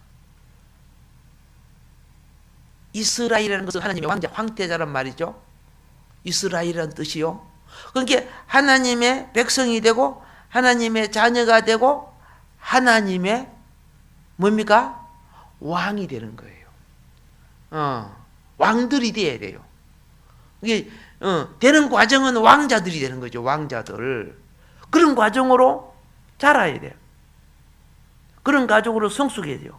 이스라엘이라는 것은 하나님의 황태자란 말이죠. 이스라엘이라는 뜻이요. 그러니까 하나님의 백성이 되고 하나님의 자녀가 되고 하나님의 뭡니까? 왕이 되는 거예요. 왕들이 돼야 돼요. 이게 되는 과정은 왕자들이 되는 거죠. 왕자들. 그런 과정으로 자라야 돼요. 그런 가족으로 성숙해야 돼요.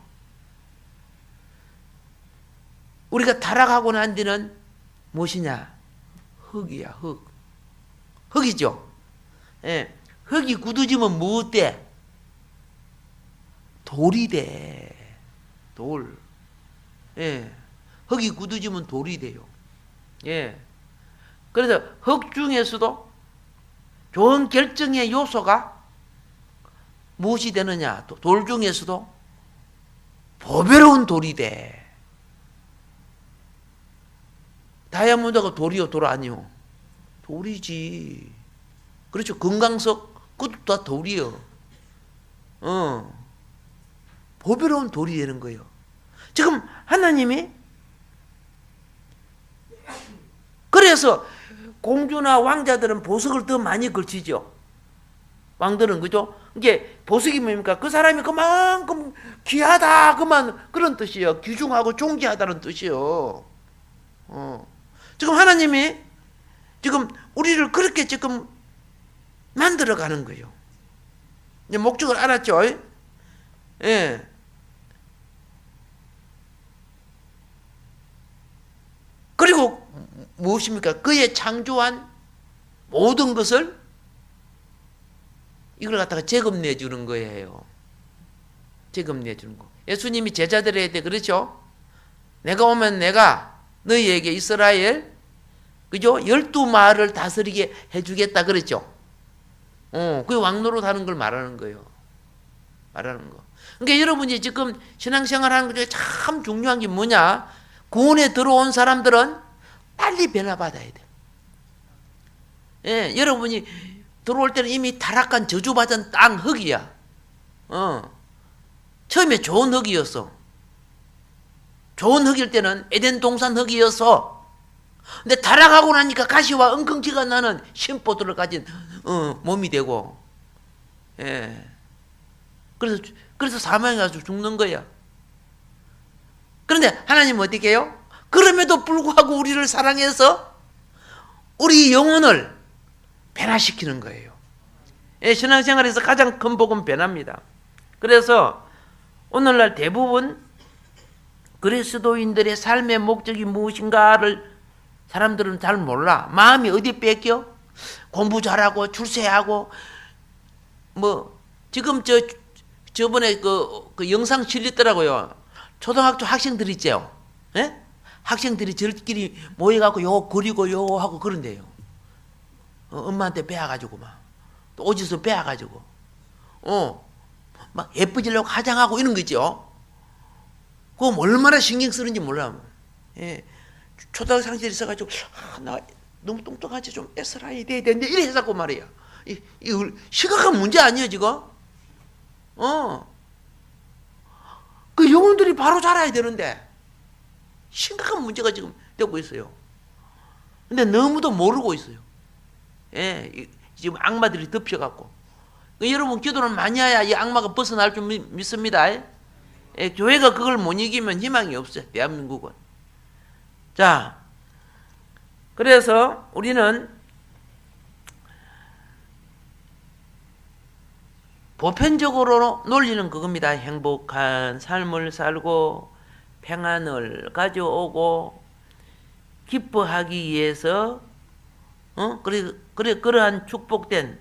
우리가 타락하고 난 뒤는 무엇이냐? 흙이야, 흙. 흙이죠. 예. 흙이 굳어지면 뭐 돼? 돌이 돼. 돌. 예. 흙이 굳어지면 돌이 돼요. 예. 그래서 흙 중에서도 좋은 결정의 요소가 무엇이 되느냐? 돌 중에서도 보배로운 돌이 돼. 다이아몬드가 돌이요, 돌 아니요? 돌이지. 그렇죠. 금강석, 그것도 다 돌이요. 보배로운 돌이 되는 거예요. 지금 하나님이 그래서 공주나 왕자들은 보석을 더 많이 걸치죠. 왕들은 그죠? 이게 보석이 뭡니까? 그 사람이 그만큼 귀하다 그런 뜻이에요. 귀중하고 존귀하다는 뜻이에요. 지금 하나님이 지금 우리를 그렇게 지금 만들어가는 거예요. 이제 목적을 알았죠? 예. 그리고 무엇입니까? 그의 창조한 모든 것을 이걸 갖다가 제금 내주는 거예요. 제금 내주는 거. 예수님이 제자들에게 그렇죠? 내가 오면 내가 너희에게 이스라엘 그죠? 12마을을 다스리게 해주겠다 그랬죠? 그 왕노릇 하는 걸 말하는 거예요. 말하는 거. 그러니까 여러분이 지금 신앙생활 하는 것 중에 참 중요한 게 뭐냐? 구원에 들어온 사람들은 빨리 변화받아야 돼. 예, 여러분이 들어올 때는 이미 타락한 저주받은 땅 흙이야. 처음에 좋은 흙이었어. 좋은 흙일 때는 에덴 동산 흙이었어. 근데 타락하고 나니까 가시와 엉겅지가 나는 심보들을 가진 몸이 되고, 예. 그래서 사망에 가서 죽는 거야. 그런데 하나님은 어떻게 해요? 그럼에도 불구하고 우리를 사랑해서 우리 영혼을 변화시키는 거예요. 예, 신앙생활에서 가장 큰 복은 변화입니다. 그래서 오늘날 대부분 그리스도인들의 삶의 목적이 무엇인가를 사람들은 잘 몰라. 마음이 어디 뺏겨? 공부 잘하고 출세하고 지금 저번에 그 영상 실렸더라고요. 초등학교 학생들 있죠. 예? 학생들이 저끼리 모여갖고 요거 그리고 요거 하고 그런데요. 엄마한테 빼앗가지고 또 어디서 빼앗가지고 막 예뻐지려고 화장하고 이런 거 있죠. 그거 얼마나 신경 쓰는지 몰라. 예. 초등학생들이 있어가지고 나 너무 뚱뚱하지 좀 애써라 돼야 되는데 이래 해서고 말이야. 이 심각한 문제 아니에요 지금? 그 영혼들이 바로 자라야 되는데 심각한 문제가 지금 되고 있어요. 근데 너무도 모르고 있어요. 예, 지금 악마들이 덮여갖고. 여러분 기도를 많이 해야 이 악마가 벗어날 줄 믿습니다. 예, 교회가 그걸 못 이기면 희망이 없어요. 대한민국은. 자, 그래서 우리는 보편적으로 논리는 그겁니다. 행복한 삶을 살고 평안을 가져오고 기뻐하기 위해서 그러한 축복된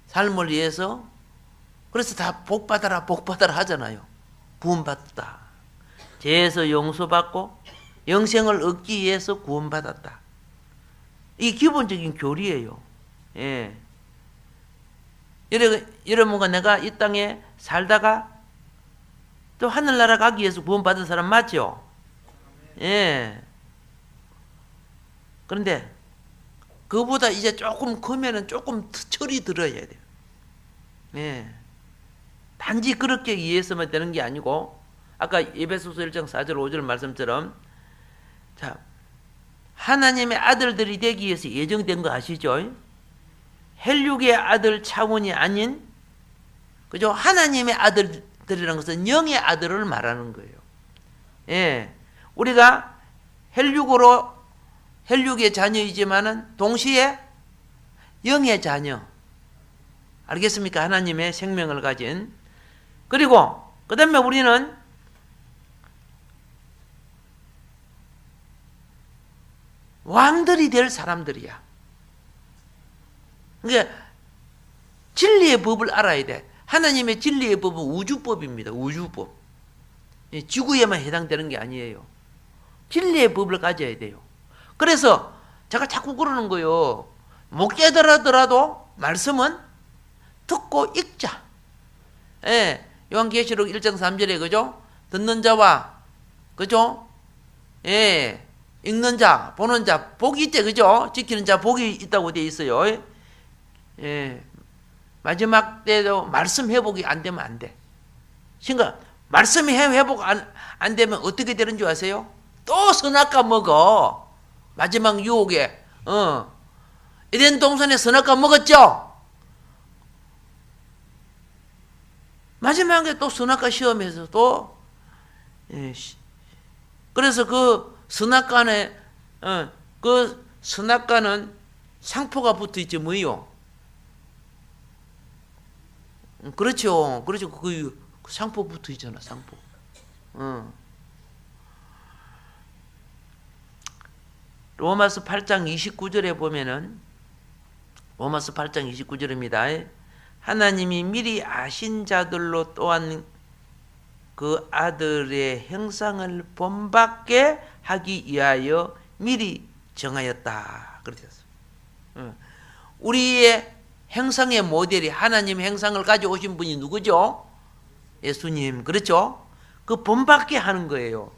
삶을 위해서 그래서 다 복받아라 하잖아요. 구원받다. 죄에서 용서받고 영생을 얻기 위해서 구원받았다. 이 기본적인 교리예요. 여러분과 내가 이 땅에 살다가 또 하늘나라 가기 위해서 구원받은 사람 맞죠? 그런데 그보다 이제 조금 크면은 조금 철이 들어야 돼요. 단지 그렇게 이해했으면 되는 게 아니고 아까 에베소서 1장 4절 5절 말씀처럼 자 하나님의 아들들이 되기 위해서 예정된 거 아시죠? 혈육의 아들 차원이 아닌 그죠? 하나님의 아들들이라는 것은 영의 아들을 말하는 거예요. 우리가 혈육의 자녀이지만은 동시에 영의 자녀. 알겠습니까? 하나님의 생명을 가진. 그리고 그 다음에 우리는 왕들이 될 사람들이야. 그러니까 진리의 법을 알아야 돼. 하나님의 진리의 법은 우주법입니다. 우주법. 지구에만 해당되는 게 아니에요. 진리의 법을 가져야 돼요. 그래서 제가 자꾸 그러는 거예요. 못 깨달아더라도 말씀은 듣고 읽자. 요한계시록 1장 3절에 그죠? 듣는 자와 그죠? 읽는 자, 보는 자 복이 있대. 그죠? 지키는 자 복이 있다고 되어 있어요. 마지막 때도 말씀 회복이 안 되면 안 돼. 그러니까 말씀 회복 안 되면 어떻게 되는 줄 아세요? 또 선악과 먹어. 마지막 유혹에 에덴 동산에 선악과 먹었죠? 마지막에 또 선악과 시험에서 또 그래서 그 선악과는 상포가 붙어 있지 뭐요? 그렇죠. 그 상포 붙어 있잖아. 상포. 로마서 8장 29절에 보면은 로마서 8장 29절입니다. 하나님이 미리 아신 자들로 또한 그 아들의 형상을 본받게 하기 위하여 미리 정하였다. 그렇게 됐어요. 우리의 형상의 모델이 하나님의 형상을 가지고 오신 분이 누구죠? 예수님. 그렇죠? 그 본받게 하는 거예요.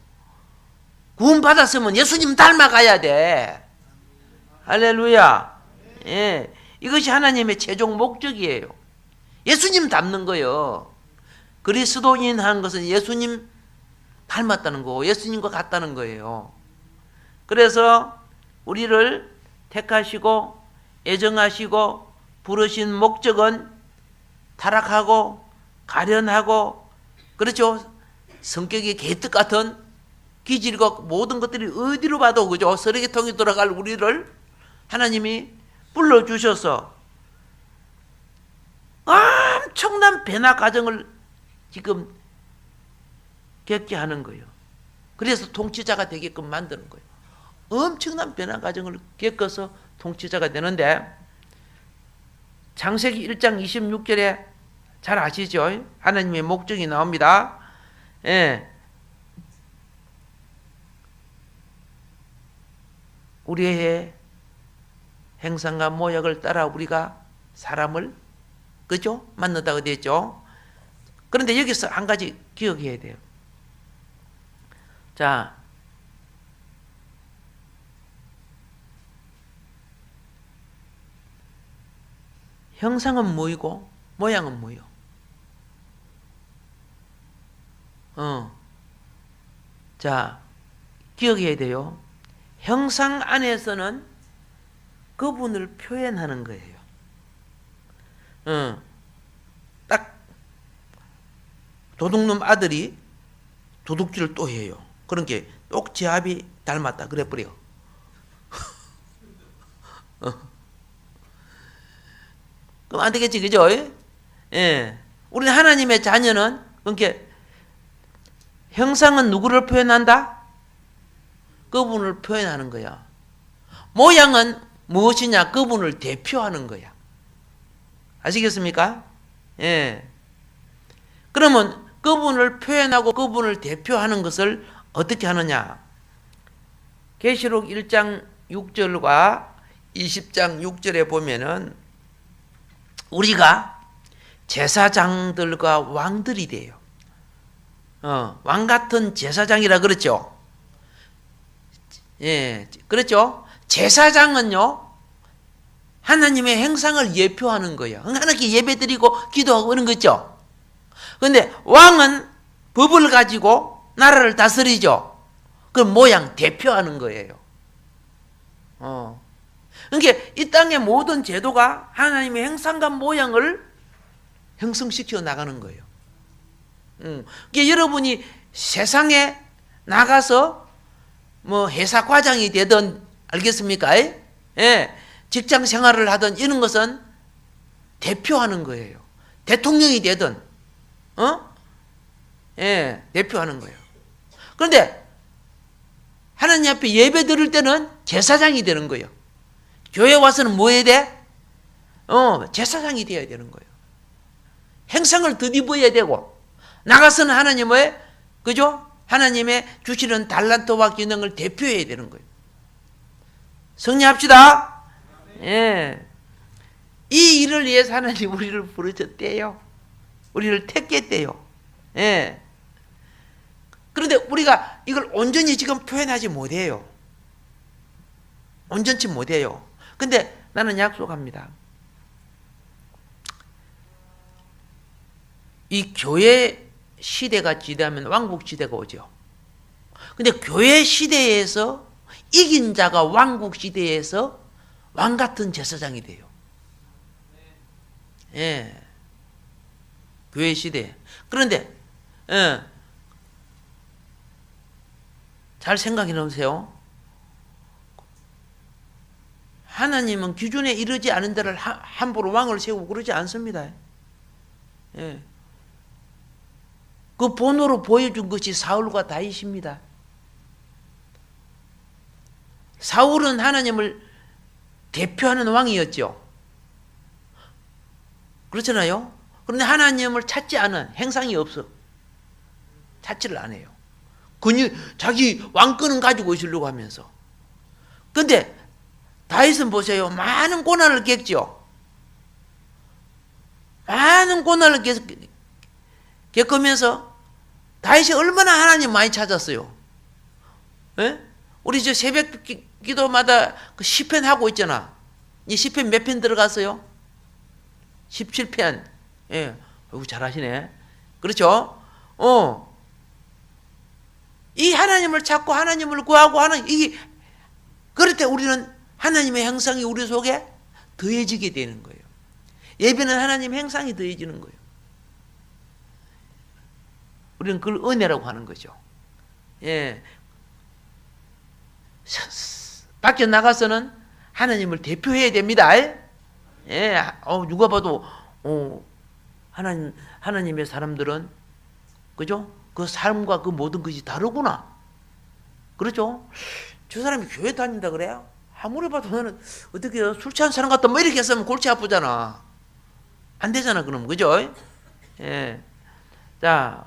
구원 받았으면 예수님 닮아가야 돼. 할렐루야. 이것이 하나님의 최종 목적이에요. 예수님 닮는 거예요. 그리스도인 한 것은 예수님 닮았다는 거고 예수님과 같다는 거예요. 그래서 우리를 택하시고 애정하시고 부르신 목적은 타락하고 가련하고 그렇죠. 성격이 개떡 같은 기질과 모든 것들이 어디로 봐도 그죠. 쓰레기통에 돌아갈 우리를 하나님이 불러주셔서 엄청난 변화 과정을 지금 겪게 하는 거예요. 그래서 통치자가 되게끔 만드는 거예요. 엄청난 변화 과정을 겪어서 통치자가 되는데 창세기 1장 26절에 잘 아시죠? 하나님의 목적이 나옵니다. 우리의 행상과 모양을 따라 우리가 사람을 그죠? 만든다고 되어 있죠. 그런데 여기서 한 가지 기억해야 돼요. 자, 형상은 뭐이고 모양은 뭐요? 자, 기억해야 돼요. 형상 안에서는 그분을 표현하는 거예요. 딱 도둑놈 아들이 도둑질을 또 해요. 그런 게 똑 제 아비 닮았다 그래 버려. 그럼 안 되겠지, 그죠? 예. 우리는 하나님의 자녀는, 그러니까 형상은 누구를 표현한다? 그분을 표현하는 거야. 모양은 무엇이냐? 그분을 대표하는 거야. 아시겠습니까? 예. 그러면 그분을 표현하고 그분을 대표하는 것을 어떻게 하느냐? 계시록 1장 6절과 20장 6절에 보면은 우리가 제사장들과 왕들이 돼요. 왕 같은 제사장이라 그랬죠. 예, 그렇죠. 제사장은요, 하나님의 행상을 예표하는 거예요. 하나님께 예배드리고 기도하고 그런 거 있죠. 그런데 왕은 법을 가지고 나라를 다스리죠. 그 모양 대표하는 거예요. 그러니까 이 땅의 모든 제도가 하나님의 행상과 모양을 형성시켜 나가는 거예요. 그러니까 여러분이 세상에 나가서 뭐 회사 과장이 되든, 알겠습니까? 예, 직장 생활을 하든 이런 것은 대표하는 거예요. 대통령이 되든, 예, 대표하는 거예요. 그런데 하나님 앞에 예배 드릴 때는 제사장이 되는 거예요. 교회 와서는 뭐 해야 돼? 제사장이 되어야 되는 거예요. 행상을 덧입어야 되고, 나가서는 하나님의, 그죠? 하나님의 주시는 달란트와 기능을 대표해야 되는 거예요. 승리합시다. 예. 이 일을 위해서 하나님 우리를 부르셨대요. 우리를 택했대요. 예. 그런데 우리가 이걸 온전히 지금 표현하지 못해요. 온전치 못해요. 근데 나는 약속합니다. 이 교회 시대가 지나면 왕국 시대가 오죠. 근데 교회 시대에서 이긴 자가 왕국 시대에서 왕 같은 제사장이 돼요. 예. 교회 시대. 그런데, 잘 생각해 놓으세요. 하나님은 기준에 이르지 않은 데를 함부로 왕을 세우고 그러지 않습니다. 예. 그 본으로 보여준 것이 사울과 다윗입니다. 사울은 하나님을 대표하는 왕이었죠. 그렇잖아요. 그런데 하나님을 찾지 않은 행상이 없어. 찾지를 안 해요. 자기 왕권은 가지고 있으려고 하면서. 그런데 다윗은 보세요. 많은 고난을 겪죠. 많은 고난을 겪으면서 다윗이 얼마나 하나님 많이 찾았어요. 예? 우리 저 새벽 기도마다 그 시편 하고 있잖아. 이 시편 몇 편 들어갔어요? 17편. 예. 어이구, 잘하시네. 그렇죠? 이 하나님을 찾고 하나님을 구하고 하는, 그럴 때 우리는 하나님의 형상이 우리 속에 더해지게 되는 거예요. 예배는 하나님의 형상이 더해지는 거예요. 우리는 그걸 은혜라고 하는 거죠. 예. 밖에 나가서는 하나님을 대표해야 됩니다. 예. 누가 봐도, 하나님의 사람들은, 그죠? 그 삶과 그 모든 것이 다르구나. 그렇죠? 저 사람이 교회 다닌다 그래요? 아무리 봐도 너는 어떻게 술 취한 사람 같다 뭐 이렇게 했으면 골치 아프잖아. 안 되잖아, 그럼. 그죠? 예. 자,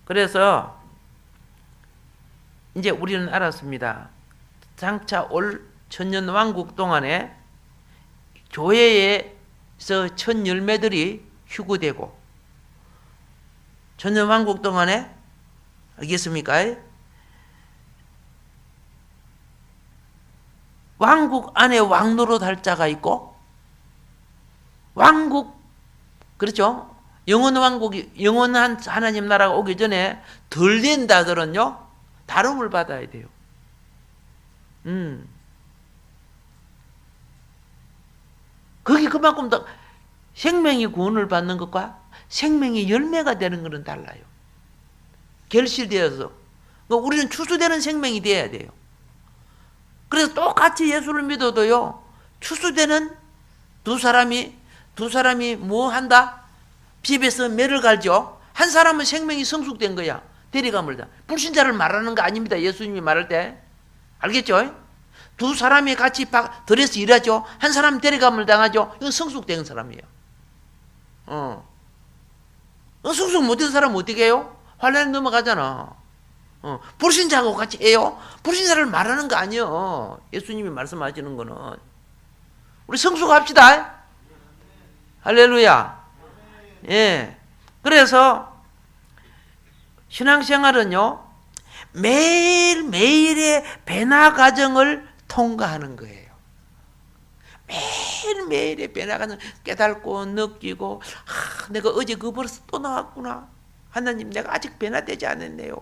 그래서 이제 우리는 알았습니다. 장차 올 천년 왕국 동안에 교회에서 첫 열매들이 휴구되고, 천년 왕국 동안에, 알겠습니까? 왕국 안에 왕노릇 할 자가 있고, 왕국, 그렇죠? 영원한 하나님 나라가 오기 전에 덜 된 자들은요, 다름을 받아야 돼요. 거기 그만큼 더 생명이 구원을 받는 것과 생명이 열매가 되는 것은 달라요. 결실되어서. 우리는 추수되는 생명이 돼야 돼요. 그래서 똑같이 예수를 믿어도요, 추수되는 두 사람이 뭐 한다? 집에서 매를 갈죠. 한 사람은 생명이 성숙된 거야. 데려감을 다. 불신자를 말하는 거 아닙니다. 예수님이 말할 때. 알겠죠? 두 사람이 같이 들에서 일하죠. 한 사람 데려감을 당하죠. 이건 성숙된 사람이에요. 성숙 못된 사람은 어떻게 해요? 환란에 넘어가잖아. 불신자하고 같이 해요? 불신자를 말하는 거 아니에요. 예수님이 말씀하시는 거는. 우리 성숙합시다. 할렐루야. 예. 그래서 신앙생활은요, 매일매일의 변화 과정을 통과하는 거예요. 매일매일의 변화 과정을 깨닫고 느끼고, 내가 어제 그 버릇 또 나왔구나. 하나님, 내가 아직 변화되지 않았네요.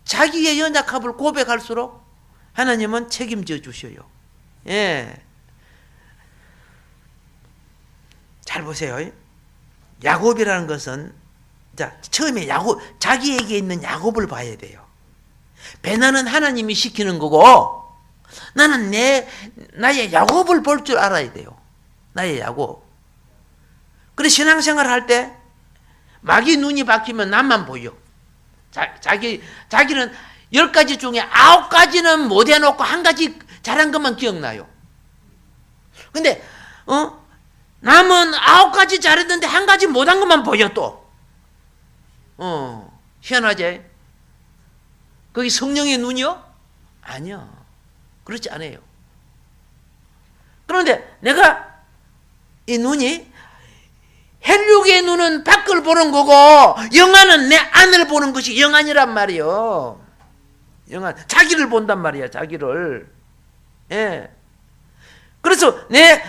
자기의 연약함을 고백할수록 하나님은 책임져 주셔요. 예. 잘 보세요. 야곱이라는 것은, 자, 처음에 자기에게 있는 야곱을 봐야 돼요. 배나는 하나님이 시키는 거고, 나는 나의 야곱을 볼 줄 알아야 돼요. 나의 야곱. 그래, 신앙생활 할 때, 마귀 눈이 바뀌면 나만 보여. 자기는 10가지 중에 9가지는 못 해놓고 1가지 잘한 것만 기억나요. 근데, 남은 9가지 잘했는데 1가지 못한 것만 보여, 또. 희한하지? 거기 성령의 눈이요? 아니요. 그렇지 않아요. 그런데 내가 이 눈이 혈육의 눈은 밖을 보는 거고 영안은 내 안을 보는 것이 영안이란 말이요. 영안, 자기를 본단 말이야, 자기를. 예. 그래서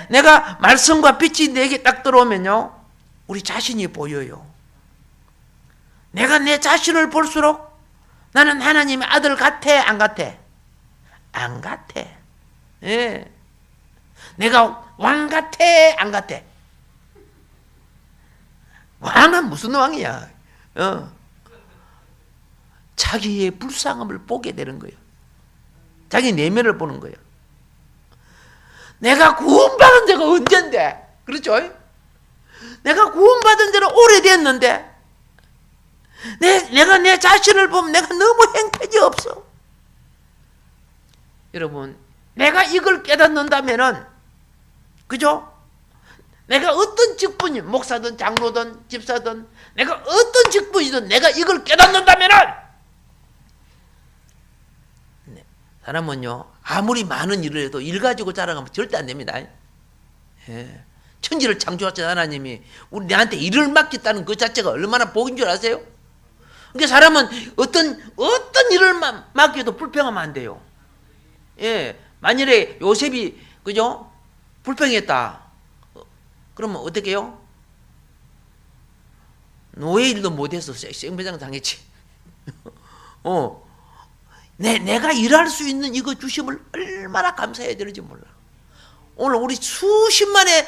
내가 말씀과 빛이 내게 딱 들어오면요, 우리 자신이 보여요. 내가 내 자신을 볼수록 나는 하나님의 아들 같아, 안 같아? 안 같아. 예. 내가 왕 같아, 안 같아? 왕은 무슨 왕이야? 자기의 불쌍함을 보게 되는 거예요. 자기 내면을 보는 거예요. 내가 구원받은 데가 언젠데? 그렇죠? 내가 구원받은 데는 오래됐는데 내가 내 자신을 보면 내가 너무 행편이 없어. 여러분, 내가 이걸 깨닫는다면은, 그죠? 내가 어떤 직분이, 목사든 장로든 집사든 내가 어떤 직분이든 내가 이걸 깨닫는다면은, 사람은요, 아무리 많은 일을 해도 일 가지고 자랑하면 절대 안 됩니다. 예. 천지를 창조하신 하나님이 나한테 일을 맡겼다는 그 자체가 얼마나 복인 줄 아세요? 그러니까 사람은 어떤 일을 맡겨도 불평하면 안 돼요. 예. 만일에 요셉이, 그죠? 불평했다. 그러면 어떻게 해요? 노예 일도 못해서 생배장 당했지. 내가 일할 수 있는 이거 주심을 얼마나 감사해야 되는지 몰라. 오늘 우리 수십만의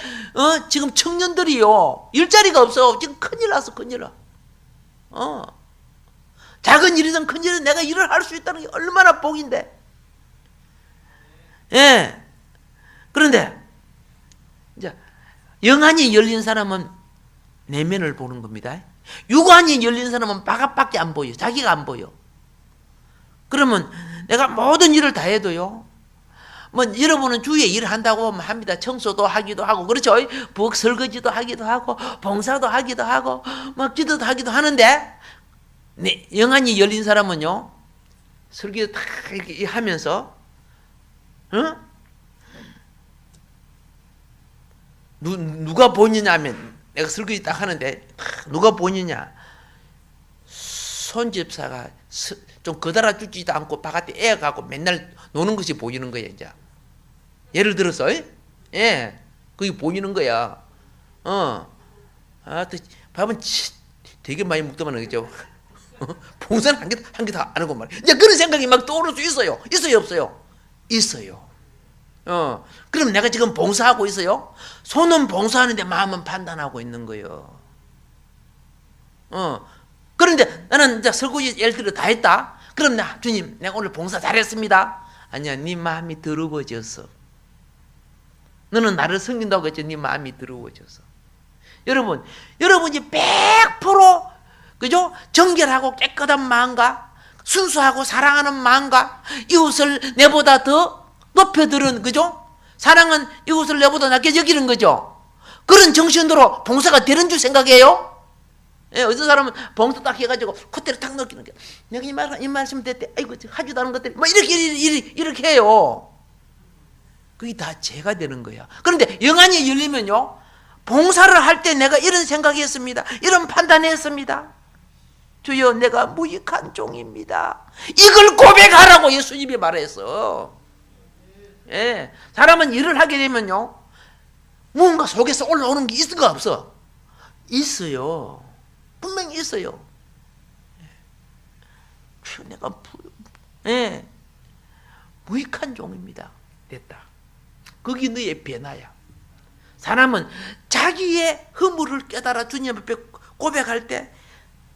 지금 청년들이요, 일자리가 없어. 지금 큰일 났어, 큰일 나. 작은 일이든 큰 일이든 내가 일을 할 수 있다는 게 얼마나 복인데. 예. 그런데 이제 영안이 열린 사람은 내면을 보는 겁니다. 육안이 열린 사람은 바깥밖에 안 보여. 자기가 안 보여. 그러면 내가 모든 일을 다 해도요, 뭐 여러분은 주위에 일을 한다고 합니다. 청소도 하기도 하고, 그렇죠? 부엌 설거지도 하기도 하고, 봉사도 하기도 하고, 막 기도도 하기도 하는데, 영안이 열린 사람은요, 설거지 다 이렇게 하면서, 누가 보느냐 하면, 내가 설거지 딱 하는데 누가 보느냐, 손집사가 좀 거달아 주지도 않고 바깥에 애 갖고 맨날 노는 것이 보이는 거야. 이제 예를 들어서, 예, 그게 보이는 거야. 밥은 되게 많이 먹더만, 그죠? 봉사는 한 개 다 안 하고 말이야. 이제 그런 생각이 막 떠오를 수 있어요. 있어요, 없어요? 있어요. 그럼 내가 지금 봉사하고 있어요? 손은 봉사하는데 마음은 판단하고 있는 거예요. 그런데 나는 이제 설거지 예를 들어 다 했다. 그럼 주님, 내가 오늘 봉사 잘했습니다. 아니야, 네 마음이 더러워졌어. 너는 나를 섬긴다고 했지. 네 마음이 더러워져서. 여러분이 100% 그죠? 정결하고 깨끗한 마음과 순수하고 사랑하는 마음과 이웃을 내보다 더 높여들은 그죠? 사랑은 이웃을 내보다 낮게 여기는 거죠. 그런 정신으로 봉사가 되는 줄 생각해요? 예, 어떤 사람은 봉사 딱 해가지고 콧대를 탁 넣기는 게 내가 이 말씀 됐대. 아이고 하지도 않은 것들이 뭐 이렇게 해요. 그게 다 죄가 되는 거야. 그런데 영안이 열리면요, 봉사를 할 때 내가 이런 생각했습니다. 이런 판단했습니다. 주여, 내가 무익한 종입니다. 이걸 고백하라고 예수님이 말했어. 예, 사람은 일을 하게 되면요, 뭔가 속에서 올라오는 게 있을까 없어? 있어요. 분명히 있어요. 내가 무익한 종입니다. 됐다. 거기 너의 변화야. 사람은 자기의 허물을 깨달아 주님 앞에 고백할 때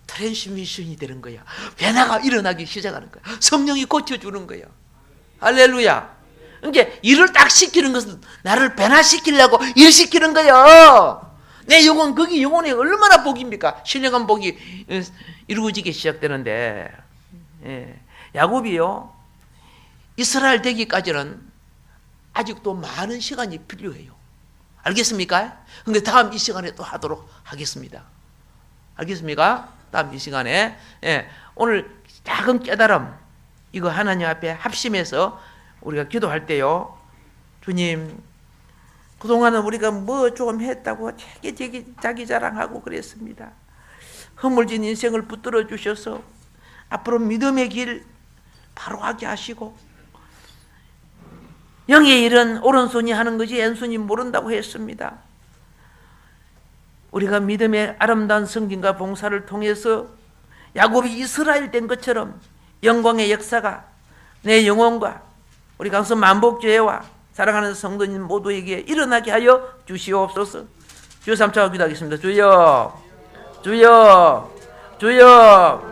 트랜스미션이 되는 거야. 변화가 일어나기 시작하는 거야. 성령이 고쳐주는 거야. 할렐루야. 그러니까 일을 딱 시키는 것은 나를 변화시키려고 일시키는 거야. 내 영혼, 거기 영혼이 얼마나 복입니까? 신령한 복이 이루어지기 시작되는데, 야곱이요, 이스라엘 되기까지는 아직도 많은 시간이 필요해요. 알겠습니까? 근데 다음 이 시간에 또 하도록 하겠습니다. 알겠습니까? 다음 이 시간에. 오늘 작은 깨달음, 이거 하나님 앞에 합심해서 우리가 기도할 때요, 주님, 그동안은 우리가 뭐 조금 했다고 자기 자랑하고 그랬습니다. 허물진 인생을 붙들어 주셔서 앞으로 믿음의 길 바로 하게 하시고, 영의 일은 오른손이 하는 것이 왼손이 모른다고 했습니다. 우리가 믿음의 아름다운 성김과 봉사를 통해서 야곱이 이스라엘 된 것처럼 영광의 역사가 내 영혼과 우리 강서 만복교회와 사랑하는 성도님 모두에게 일어나게 하여 주시옵소서. 주여 3차가 기도하겠습니다. 주여, 주여, 주여.